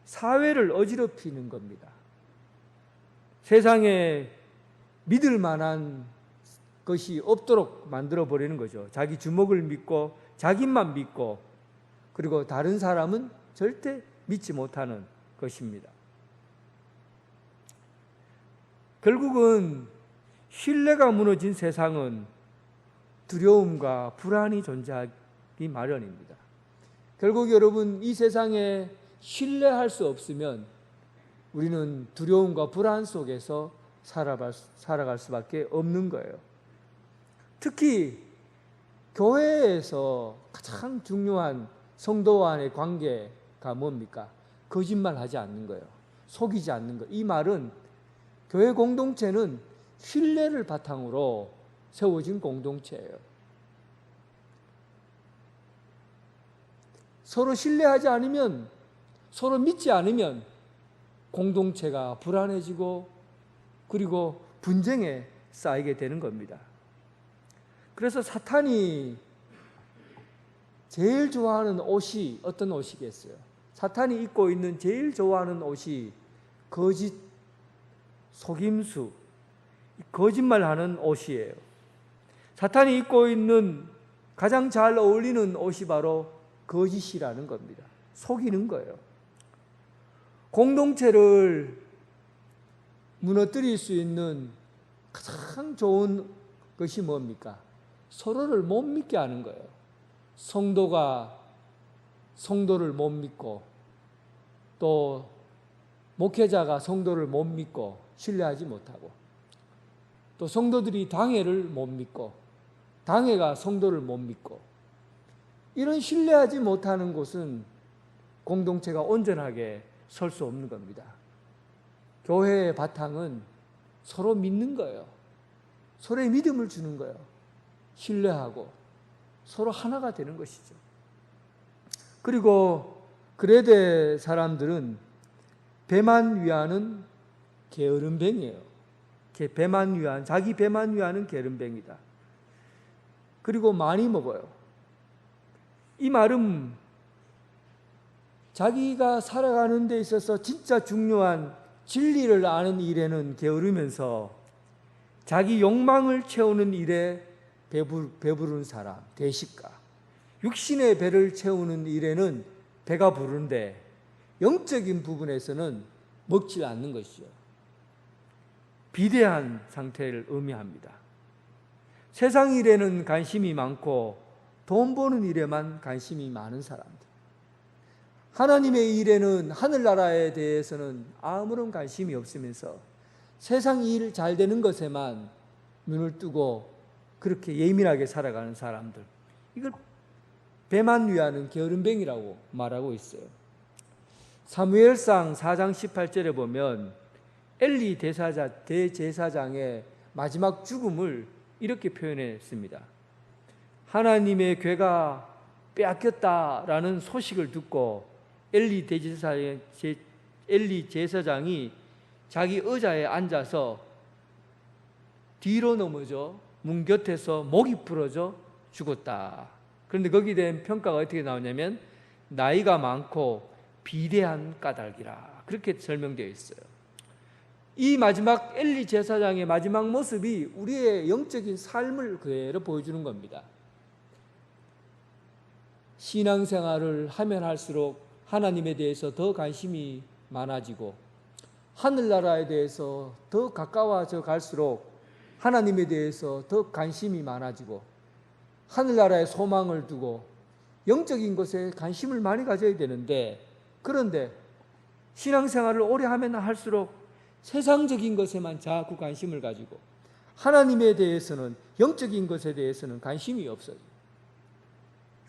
사회를 어지럽히는 겁니다. 세상에 믿을 만한 것이 없도록 만들어 버리는 거죠. 자기 주먹을 믿고 자기만 믿고 그리고 다른 사람은 절대 믿지 못하는 것입니다. 결국은 신뢰가 무너진 세상은 두려움과 불안이 존재하기 마련입니다. 결국 여러분, 이 세상에 신뢰할 수 없으면 우리는 두려움과 불안 속에서 살아갈 수밖에 없는 거예요. 특히 교회에서 가장 중요한 성도 간의 관계가 뭡니까? 거짓말하지 않는 거예요. 속이지 않는 거. 이 말은 교회 공동체는 신뢰를 바탕으로 세워진 공동체예요. 서로 신뢰하지 않으면, 서로 믿지 않으면 공동체가 불안해지고 그리고 분쟁에 쌓이게 되는 겁니다. 그래서 사탄이 제일 좋아하는 옷이 어떤 옷이겠어요? 사탄이 입고 있는 제일 좋아하는 옷이 거짓, 속임수, 거짓말하는 옷이에요. 사탄이 입고 있는 가장 잘 어울리는 옷이 바로 거짓이라는 겁니다. 속이는 거예요. 공동체를 무너뜨릴 수 있는 가장 좋은 것이 뭡니까? 서로를 못 믿게 하는 거예요. 성도가 성도를 못 믿고 또 목회자가 성도를 못 믿고 신뢰하지 못하고 또 성도들이 당회를 못 믿고 당회가 성도를 못 믿고 이런 신뢰하지 못하는 곳은 공동체가 온전하게 설 수 없는 겁니다. 교회의 바탕은 서로 믿는 거예요. 서로의 믿음을 주는 거예요. 신뢰하고 서로 하나가 되는 것이죠. 그리고 그레데 사람들은 배만 위하는 게으름뱅이에요. 자기 배만 위하는 게으름뱅이다. 그리고 많이 먹어요. 이 말은 자기가 살아가는 데 있어서 진짜 중요한 진리를 아는 일에는 게으르면서 자기 욕망을 채우는 일에 배부른 사람, 대식가. 육신의 배를 채우는 일에는 배가 부른데 영적인 부분에서는 먹지 않는 것이죠. 비대한 상태를 의미합니다. 세상 일에는 관심이 많고 돈 버는 일에만 관심이 많은 사람들. 하나님의 일에는 하늘나라에 대해서는 아무런 관심이 없으면서 세상 일 잘 되는 것에만 눈을 뜨고 그렇게 예민하게 살아가는 사람들. 이걸 배만 위하는 게으름뱅이라고 말하고 있어요. 사무엘상 4장 18절에 보면 엘리 대제사장의 마지막 죽음을 이렇게 표현했습니다. 하나님의 괴가 빼앗겼다라는 소식을 듣고 엘리 제사장이 자기 의자에 앉아서 뒤로 넘어져 문 곁에서 목이 부러져 죽었다. 그런데 거기에 대한 평가가 어떻게 나오냐면 나이가 많고 비대한 까닭이라 그렇게 설명되어 있어요. 이 마지막 엘리 제사장의 마지막 모습이 우리의 영적인 삶을 그대로 보여주는 겁니다. 신앙생활을 하면 할수록 하나님에 대해서 더 관심이 많아지고 하늘나라에 대해서 더 가까워져 갈수록 하나님에 대해서 더 관심이 많아지고 하늘나라에 소망을 두고 영적인 것에 관심을 많이 가져야 되는데 그런데 신앙생활을 오래 하면 할수록 세상적인 것에만 자꾸 관심을 가지고 하나님에 대해서는 영적인 것에 대해서는 관심이 없어요.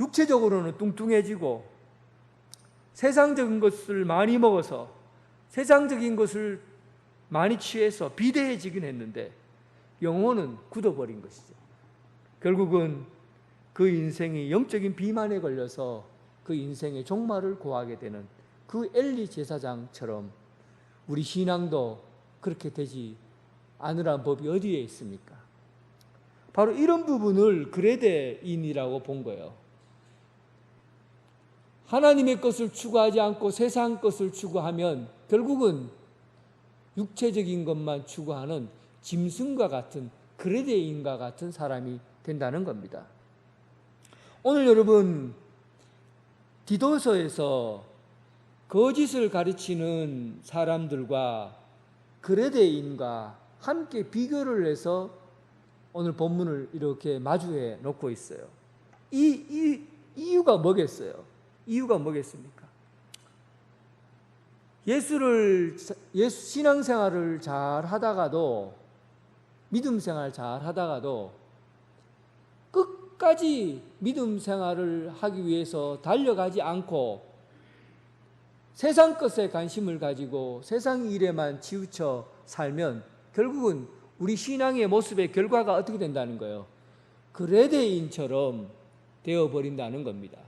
육체적으로는 뚱뚱해지고 세상적인 것을 많이 먹어서 세상적인 것을 많이 취해서 비대해지긴 했는데 영혼은 굳어버린 것이죠. 결국은 그 인생이 영적인 비만에 걸려서 그 인생의 종말을 고하게 되는 그 엘리 제사장처럼 우리 신앙도 그렇게 되지 않으란 법이 어디에 있습니까? 바로 이런 부분을 그레데인이라고 본 거예요. 하나님의 것을 추구하지 않고 세상 것을 추구하면 결국은 육체적인 것만 추구하는 짐승과 같은 그레데인과 같은 사람이 된다는 겁니다. 오늘 여러분 디도서에서 거짓을 가르치는 사람들과 그레데인과 함께 비교를 해서 오늘 본문을 이렇게 마주해 놓고 있어요. 이 이유가 뭐겠어요? 이유가 뭐겠습니까? 예수 신앙생활을 잘 하다가도 믿음 생활 잘 하다가도 끝까지 믿음 생활을 하기 위해서 달려가지 않고 세상 것에 관심을 가지고 세상 일에만 치우쳐 살면 결국은 우리 신앙의 모습의 결과가 어떻게 된다는 거예요? 그레데인처럼 되어버린다는 겁니다.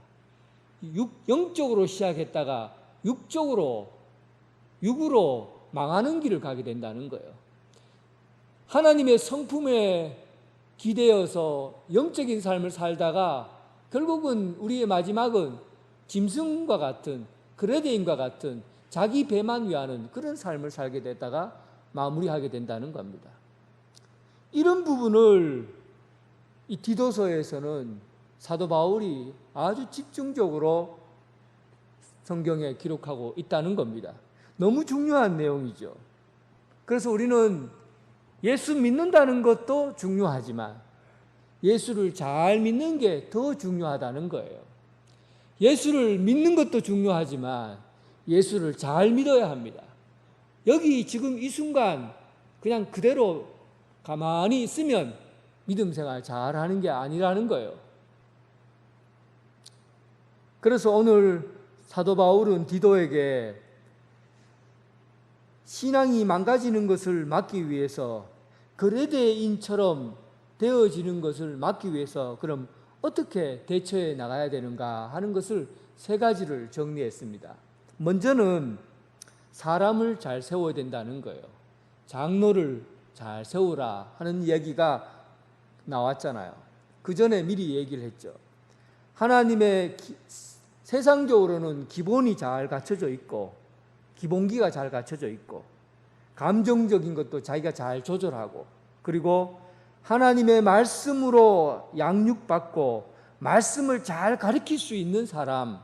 영적으로 시작했다가 육으로 망하는 길을 가게 된다는 거예요. 하나님의 성품에 기대어서 영적인 삶을 살다가 결국은 우리의 마지막은 짐승과 같은 그레데인과 같은 자기 배만 위하는 그런 삶을 살게 됐다가 마무리하게 된다는 겁니다. 이런 부분을 이 디도서에서는 사도 바울이 아주 집중적으로 성경에 기록하고 있다는 겁니다. 너무 중요한 내용이죠. 그래서 우리는 예수 믿는다는 것도 중요하지만 예수를 잘 믿는 게 더 중요하다는 거예요. 예수를 믿는 것도 중요하지만 예수를 잘 믿어야 합니다. 여기 지금 이 순간 그냥 그대로 가만히 있으면 믿음 생활 잘 하는 게 아니라는 거예요. 그래서 오늘 사도 바울은 디도에게 신앙이 망가지는 것을 막기 위해서 그레데인처럼 되어지는 것을 막기 위해서 그럼 어떻게 대처해 나가야 되는가 하는 것을 세 가지를 정리했습니다. 먼저는 사람을 잘 세워야 된다는 거예요. 장로를 잘 세우라 하는 이야기가 나왔잖아요. 그 전에 미리 얘기를 했죠. 하나님의 세상적으로는 기본이 잘 갖춰져 있고 기본기가 잘 갖춰져 있고 감정적인 것도 자기가 잘 조절하고 그리고 하나님의 말씀으로 양육받고 말씀을 잘 가르칠 수 있는 사람,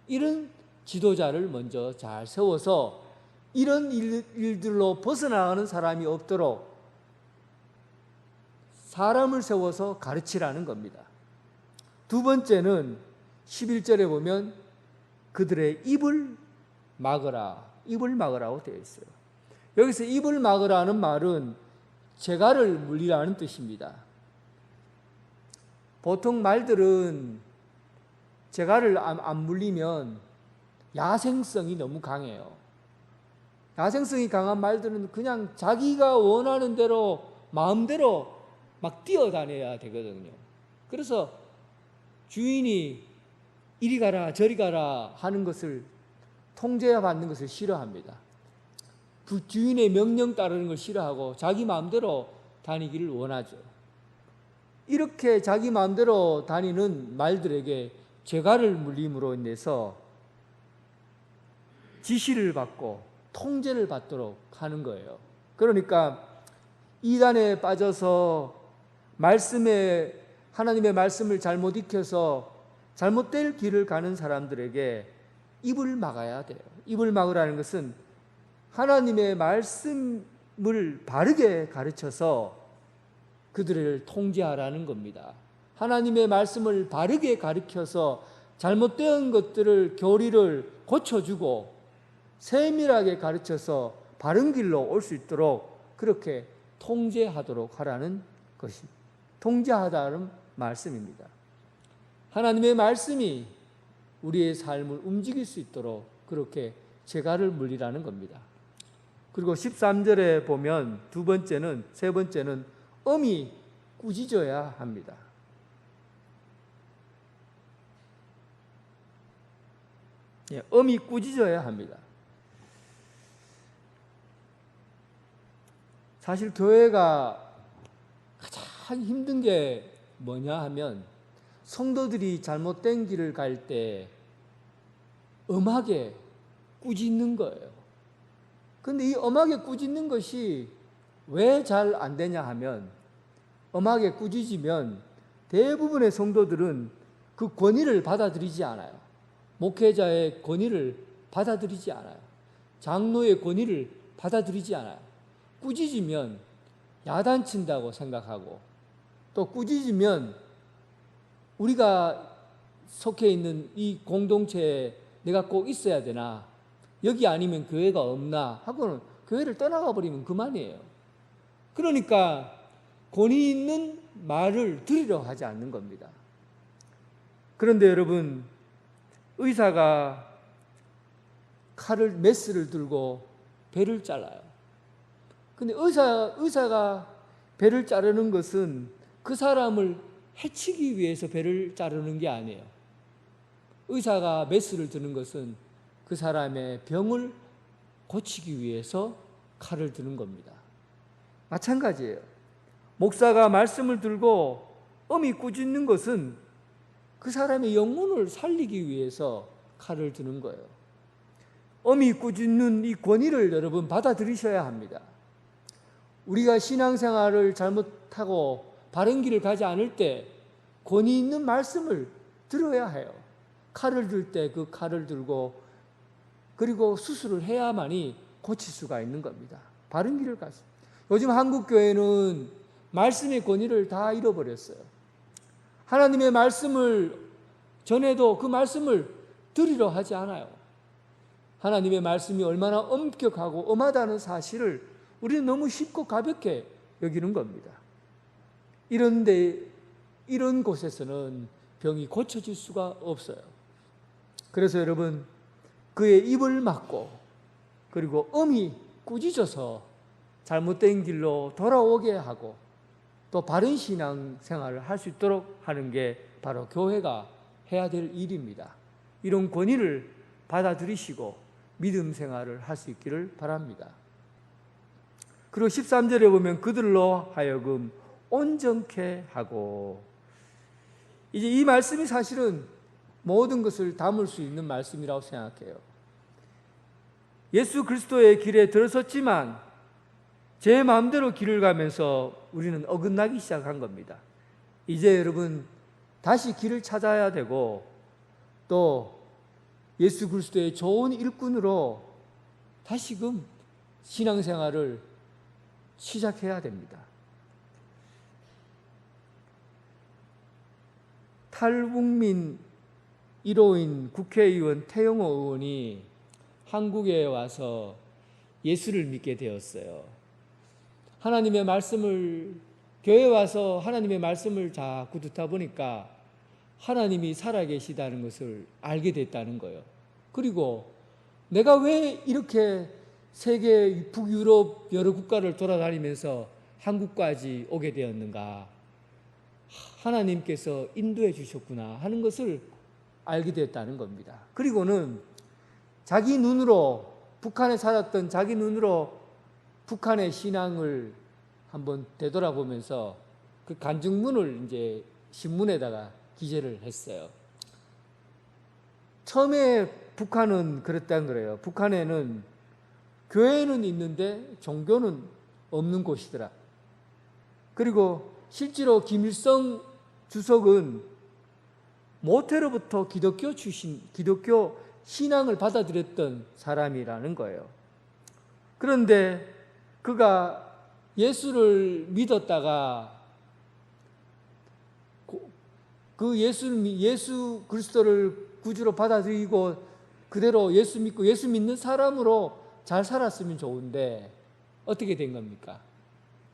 이런 지도자를 먼저 잘 세워서 이런 일들로 벗어나가는 사람이 없도록 사람을 세워서 가르치라는 겁니다. 두 번째는 11절에 보면 그들의 입을 막으라고 되어 있어요. 여기서 입을 막으라는 말은 재갈을 물리라는 뜻입니다. 보통 말들은 재갈을 안 물리면 야생성이 너무 강해요. 야생성이 강한 말들은 그냥 자기가 원하는 대로 마음대로 막 뛰어다녀야 되거든요. 그래서 주인이 이리 가라 저리 가라 하는 것을 통제받는 것을 싫어합니다. 주인의 명령 따르는 걸 싫어하고 자기 마음대로 다니기를 원하죠. 이렇게 자기 마음대로 다니는 말들에게 재갈을 물림으로 인해서 지시를 받고 통제를 받도록 하는 거예요. 그러니까 이단에 빠져서 하나님의 말씀을 잘못 익혀서 잘못될 길을 가는 사람들에게 입을 막아야 돼요. 입을 막으라는 것은 하나님의 말씀을 바르게 가르쳐서 그들을 통제하라는 겁니다. 하나님의 말씀을 바르게 가르쳐서 잘못된 것들을 교리를 고쳐주고 세밀하게 가르쳐서 바른 길로 올 수 있도록 그렇게 통제하도록 하라는 것이 통제하다는 말씀입니다. 하나님의 말씀이 우리의 삶을 움직일 수 있도록 그렇게 재갈을 물리라는 겁니다. 그리고 13절에 보면 세 번째는 엄히 꾸짖어야 합니다. 엄히 꾸짖어야 합니다. 사실 교회가 가장 힘든 게 뭐냐 하면 성도들이 잘못된 길을 갈 때 엄하게 꾸짖는 거예요. 그런데 이 엄하게 꾸짖는 것이 왜 잘 안 되냐 하면 엄하게 꾸짖으면 대부분의 성도들은 그 권위를 받아들이지 않아요. 목회자의 권위를 받아들이지 않아요. 장로의 권위를 받아들이지 않아요. 꾸짖으면 야단친다고 생각하고 또 꾸짖으면 우리가 속해 있는 이 공동체에 내가 꼭 있어야 되나, 여기 아니면 교회가 없나 하고는 교회를 떠나가 버리면 그만이에요. 그러니까 권위 있는 말을 들으려 하지 않는 겁니다. 그런데 여러분, 의사가 메스를 들고 배를 잘라요. 근데 의사가 배를 자르는 것은 그 사람을 해치기 위해서 배를 자르는 게 아니에요. 의사가 메스를 드는 것은 그 사람의 병을 고치기 위해서 칼을 드는 겁니다. 마찬가지예요. 목사가 말씀을 들고 엄히 꾸짖는 것은 그 사람의 영혼을 살리기 위해서 칼을 드는 거예요. 엄히 꾸짖는 이 권위를 여러분 받아들이셔야 합니다. 우리가 신앙생활을 잘못하고 바른 길을 가지 않을 때 권위 있는 말씀을 들어야 해요. 칼을 들 때 그 칼을 들고 그리고 수술을 해야만이 고칠 수가 있는 겁니다. 바른 길을 가서. 요즘 한국 교회는 말씀의 권위를 다 잃어버렸어요. 하나님의 말씀을 전해도 그 말씀을 들으려 하지 않아요. 하나님의 말씀이 얼마나 엄격하고 엄하다는 사실을 우리는 너무 쉽고 가볍게 여기는 겁니다. 이런 곳에서는 병이 고쳐질 수가 없어요. 그래서 여러분, 그의 입을 막고 그리고 엄히 꾸짖어서 잘못된 길로 돌아오게 하고 또 바른 신앙 생활을 할 수 있도록 하는 게 바로 교회가 해야 될 일입니다. 이런 권위를 받아들이시고 믿음 생활을 할 수 있기를 바랍니다. 그리고 13절에 보면 그들로 하여금 온전케 하고, 이제 이 말씀이 사실은 모든 것을 담을 수 있는 말씀이라고 생각해요. 예수 그리스도의 길에 들어섰지만 제 마음대로 길을 가면서 우리는 어긋나기 시작한 겁니다. 이제 여러분 다시 길을 찾아야 되고 또 예수 그리스도의 좋은 일꾼으로 다시금 신앙생활을 시작해야 됩니다. 탈북민 1호인 국회의원 태영호 의원이 한국에 와서 예수를 믿게 되었어요. 하나님의 말씀을, 교회에 와서 하나님의 말씀을 자꾸 듣다 보니까 하나님이 살아계시다는 것을 알게 됐다는 거예요. 그리고 내가 왜 이렇게 세계 북유럽 여러 국가를 돌아다니면서 한국까지 오게 되었는가, 하나님께서 인도해 주셨구나 하는 것을 알게 됐다는 겁니다. 그리고는 자기 눈으로, 북한에 살았던 자기 눈으로 북한의 신앙을 한번 되돌아보면서 그 간증문을 이제 신문에다가 기재를 했어요. 처음에 북한은 그랬다는 거예요. 북한에는 교회는 있는데 종교는 없는 곳이더라. 그리고 실제로 김일성 주석은 모태로부터 기독교 신앙을 받아들였던 사람이라는 거예요. 그런데 그가 예수를 믿었다가 그 예수 그리스도를 구주로 받아들이고 그대로 예수 믿고 예수 믿는 사람으로 잘 살았으면 좋은데 어떻게 된 겁니까?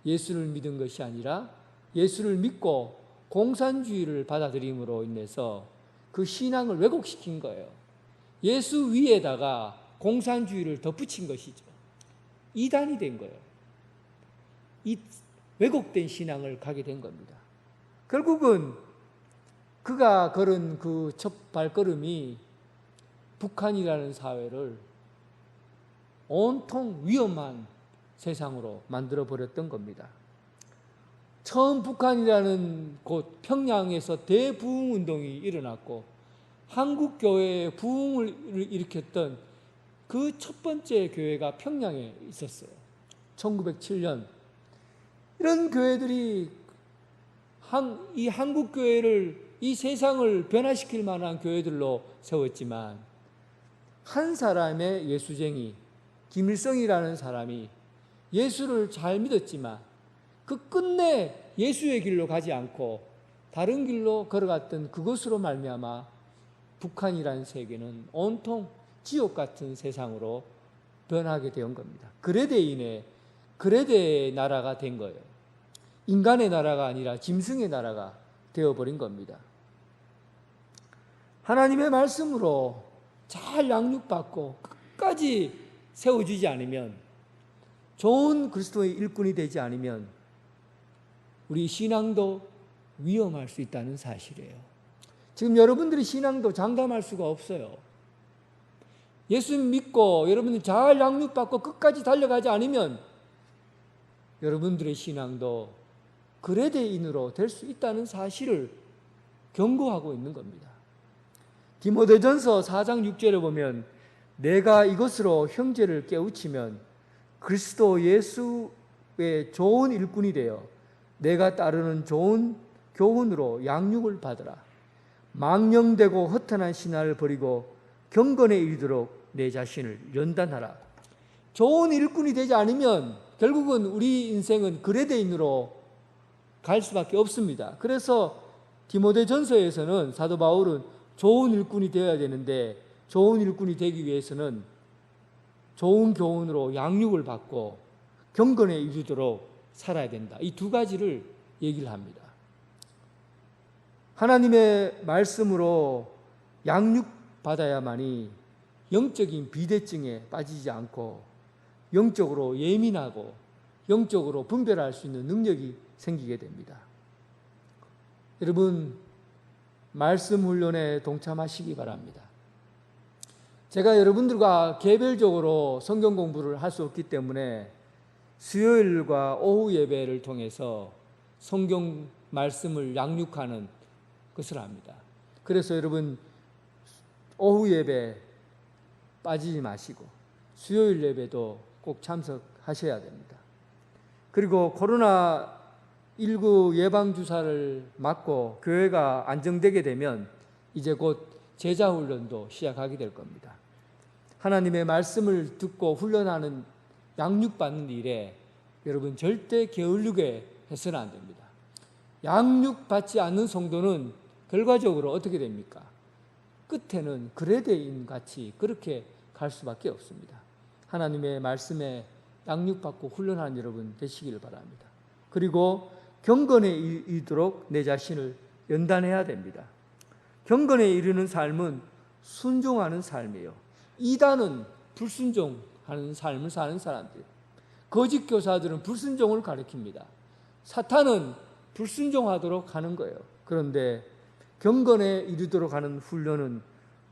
예수를 믿은 것이 아니라 예수를 믿고 공산주의를 받아들임으로 인해서 그 신앙을 왜곡시킨 거예요. 예수 위에다가 공산주의를 덧붙인 것이죠. 이단이 된 거예요. 이 왜곡된 신앙을 가게 된 겁니다. 결국은 그가 걸은 그 첫 발걸음이 북한이라는 사회를 온통 위험한 세상으로 만들어 버렸던 겁니다. 처음 북한이라는 곳 평양에서 대부흥 운동이 일어났고 한국 교회의 부흥을 일으켰던 그 첫 번째 교회가 평양에 있었어요. 1907년. 이런 교회들이 이 한국 교회를, 이 세상을 변화시킬 만한 교회들로 세웠지만 한 사람의 예수쟁이 김일성이라는 사람이 예수를 잘 믿었지만 그 끝내 예수의 길로 가지 않고 다른 길로 걸어갔던 그것으로 말미암아 북한이라는 세계는 온통 지옥 같은 세상으로 변하게 된 겁니다. 그레데의 나라가 된 거예요. 인간의 나라가 아니라 짐승의 나라가 되어버린 겁니다. 하나님의 말씀으로 잘 양육받고 끝까지 세워주지 않으면, 좋은 그리스도의 일꾼이 되지 않으면 우리 신앙도 위험할 수 있다는 사실이에요. 지금 여러분들의 신앙도 장담할 수가 없어요. 예수님 믿고 여러분들 잘 양육받고 끝까지 달려가지 않으면 여러분들의 신앙도 그레데인으로 될 수 있다는 사실을 경고하고 있는 겁니다. 디모데전서 4장 6절에 보면 내가 이것으로 형제를 깨우치면 그리스도 예수의 좋은 일꾼이 되어 내가 따르는 좋은 교훈으로 양육을 받으라. 망령되고 허탄한 신화를 버리고 경건에 이르도록 내 자신을 연단하라. 좋은 일꾼이 되지 않으면 결국은 우리 인생은 그레데인으로 갈 수밖에 없습니다. 그래서 디모데전서에서는 사도 바울은 좋은 일꾼이 되어야 되는데, 좋은 일꾼이 되기 위해서는 좋은 교훈으로 양육을 받고 경건에 이르도록 살아야 된다. 이 두 가지를 얘기를 합니다. 하나님의 말씀으로 양육받아야만이 영적인 비대증에 빠지지 않고 영적으로 예민하고 영적으로 분별할 수 있는 능력이 생기게 됩니다. 여러분, 말씀 훈련에 동참하시기 바랍니다. 제가 여러분들과 개별적으로 성경 공부를 할 수 없기 때문에 수요일과 오후 예배를 통해서 성경 말씀을 양육하는 것을 합니다. 그래서 여러분, 오후 예배 빠지지 마시고 수요일 예배도 꼭 참석하셔야 됩니다. 그리고 코로나19 예방주사를 맞고 교회가 안정되게 되면 이제 곧 제자훈련도 시작하게 될 겁니다. 하나님의 말씀을 듣고 훈련하는, 양육받는 일에 여러분 절대 게을르게 해서는 안 됩니다. 양육받지 않는 성도는 결과적으로 어떻게 됩니까? 끝에는 그레데인 같이 그렇게 갈 수밖에 없습니다. 하나님의 말씀에 양육받고 훈련하는 여러분 되시기를 바랍니다. 그리고 경건에 이르도록 내 자신을 연단해야 됩니다. 경건에 이르는 삶은 순종하는 삶이에요. 이단은 불순종하는 삶을 사는 사람들이에요. 거짓 교사들은 불순종을 가리킵니다. 사탄은 불순종하도록 하는 거예요. 그런데 경건에 이르도록 하는 훈련은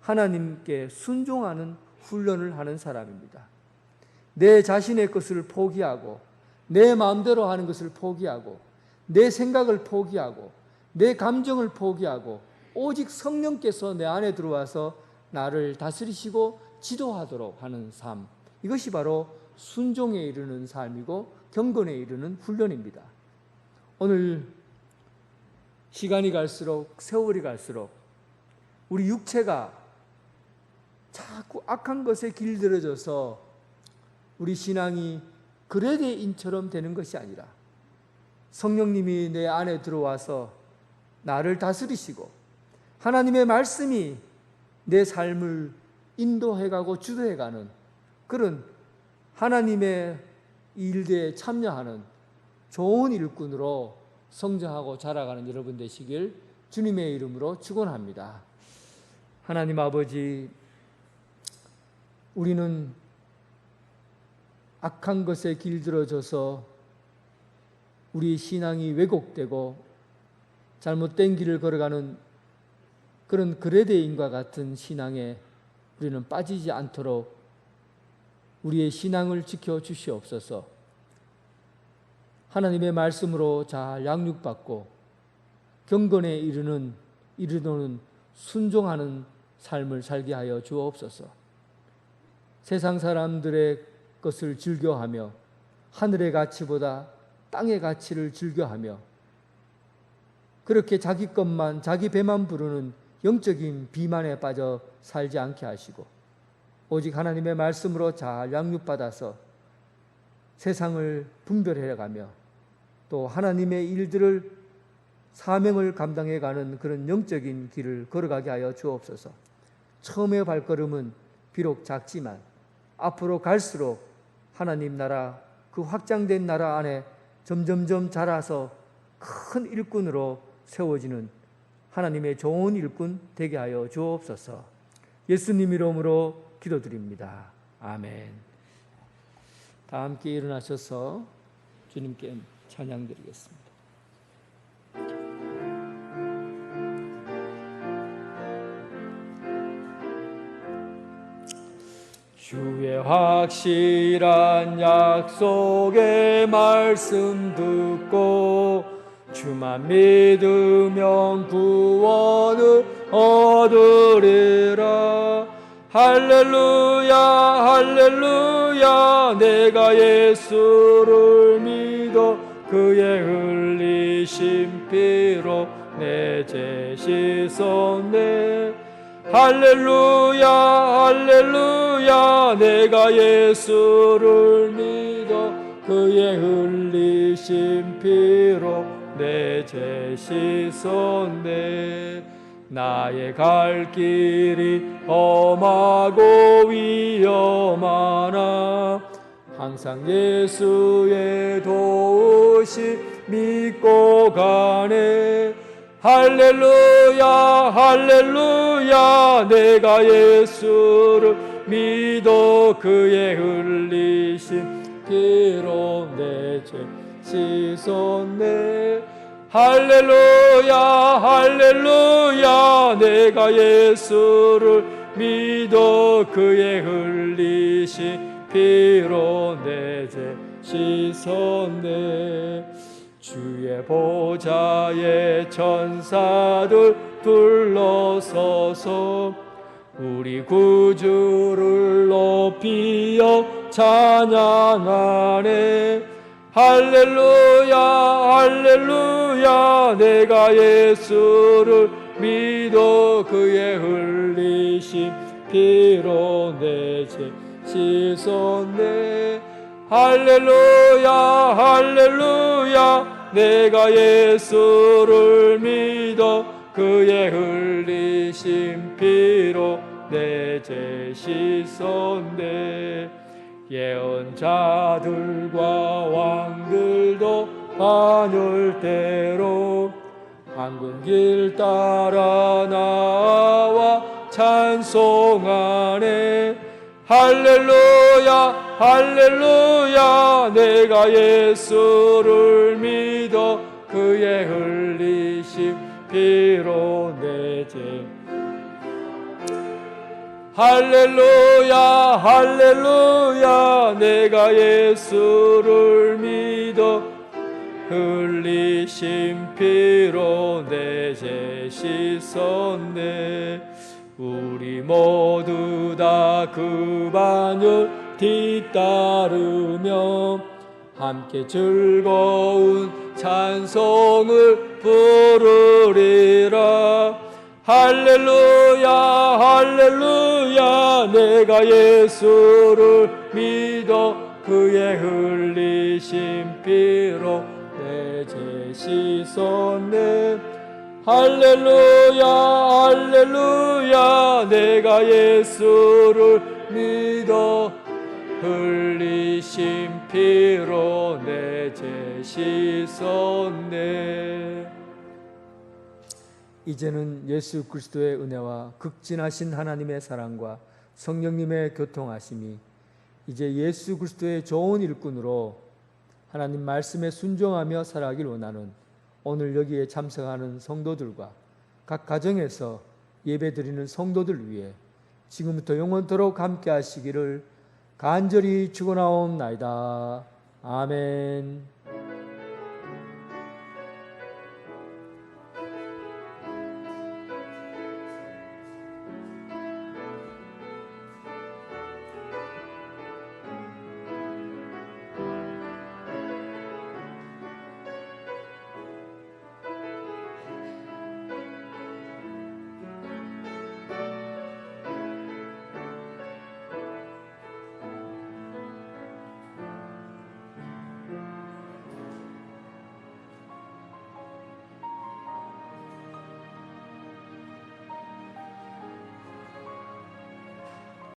하나님께 순종하는 훈련을 하는 사람입니다. 내 자신의 것을 포기하고 내 마음대로 하는 것을 포기하고 내 생각을 포기하고 내 감정을 포기하고 오직 성령께서 내 안에 들어와서 나를 다스리시고 지도하도록 하는 삶, 이것이 바로 순종에 이르는 삶이고 경건에 이르는 훈련입니다. 오늘 시간이 갈수록, 세월이 갈수록 우리 육체가 자꾸 악한 것에 길들여져서 우리 신앙이 그레데인처럼 되는 것이 아니라 성령님이 내 안에 들어와서 나를 다스리시고 하나님의 말씀이 내 삶을 인도해가고 주도해가는 그런 하나님의 일들에 참여하는 좋은 일꾼으로 성장하고 자라가는 여러분 되시길 주님의 이름으로 축원합니다. 하나님 아버지, 우리는 악한 것에 길들어져서 우리 신앙이 왜곡되고 잘못된 길을 걸어가는 그런 그레데인과 같은 신앙에 우리는 빠지지 않도록 우리의 신앙을 지켜주시옵소서. 하나님의 말씀으로 잘 양육받고 경건에 이르도는 순종하는 삶을 살게 하여 주옵소서. 세상 사람들의 것을 즐겨하며 하늘의 가치보다 땅의 가치를 즐겨하며 그렇게 자기 것만, 자기 배만 부르는 영적인 비만에 빠져 살지 않게 하시고 오직 하나님의 말씀으로 잘 양육받아서 세상을 분별해가며 또 하나님의 일들을 사명을 감당해가는 그런 영적인 길을 걸어가게 하여 주옵소서. 처음의 발걸음은 비록 작지만 앞으로 갈수록 하나님 나라, 그 확장된 나라 안에 점점점 자라서 큰 일꾼으로 세워지는 하나님의 좋은 일꾼 되게 하여 주옵소서. 예수님 이름으로 기도드립니다. 아멘. 다 함께 일어나셔서 주님께 찬양드리겠습니다. 주의 확실한 약속의 말씀 듣고 주만 믿으면 구원을 얻으리라. 할렐루야 할렐루야 내가 예수를 믿어 그의 흘리신 피로 내 죄 씻었네. 할렐루야 할렐루야 내가 예수를 믿어 그의 흘리신 피로 내 죄 씻었네. 나의 갈 길이 험하고 위험하나 항상 예수의 도우심 믿고 가네. 할렐루야 할렐루야 내가 예수를 믿어 그의 흘리신 피로 내 죄 씻었네. 할렐루야 할렐루야 내가 예수를 믿어 그의 흘리신 피로 내 죄 씻었네. 주의 보좌에 천사들 둘러서서 우리 구주를 높이어 찬양하네. 할렐루야 할렐루야 내가 예수를 믿어 그의 흘리신 피로 내 죄 씻었네. 할렐루야 할렐루야 내가 예수를 믿어 그의 흘리신 피로 내 죄 씻었네. 예언자들과 왕들도 반열대로 황금길 따라 나와 찬송하네. 할렐루야 할렐루야 내가 예수를 믿어 그의 흘리신 피로 내 죄. 할렐루야 할렐루야 내가 예수를 믿어 흘리신 피로 내 죄 씻었네. 우리 모두 다 그 반열 뒤따르며 함께 즐거운 찬송을 부르리라. 할렐루야 할렐루야 내가 예수를 믿어 그의 흘리신 피로 내 죄 씻었네. 할렐루야 할렐루야 내가 예수를 믿어 흘리신 피로 내 죄 씻었네. 이제는 예수 그리스도의 은혜와 극진하신 하나님의 사랑과 성령님의 교통하심이 이제 예수 그리스도의 좋은 일꾼으로 하나님 말씀에 순종하며 살아가길 원하는 오늘 여기에 참석하는 성도들과 각 가정에서 예배드리는 성도들 위해 지금부터 영원토록 함께 하시기를 간절히 축원하옵나이다. 아멘.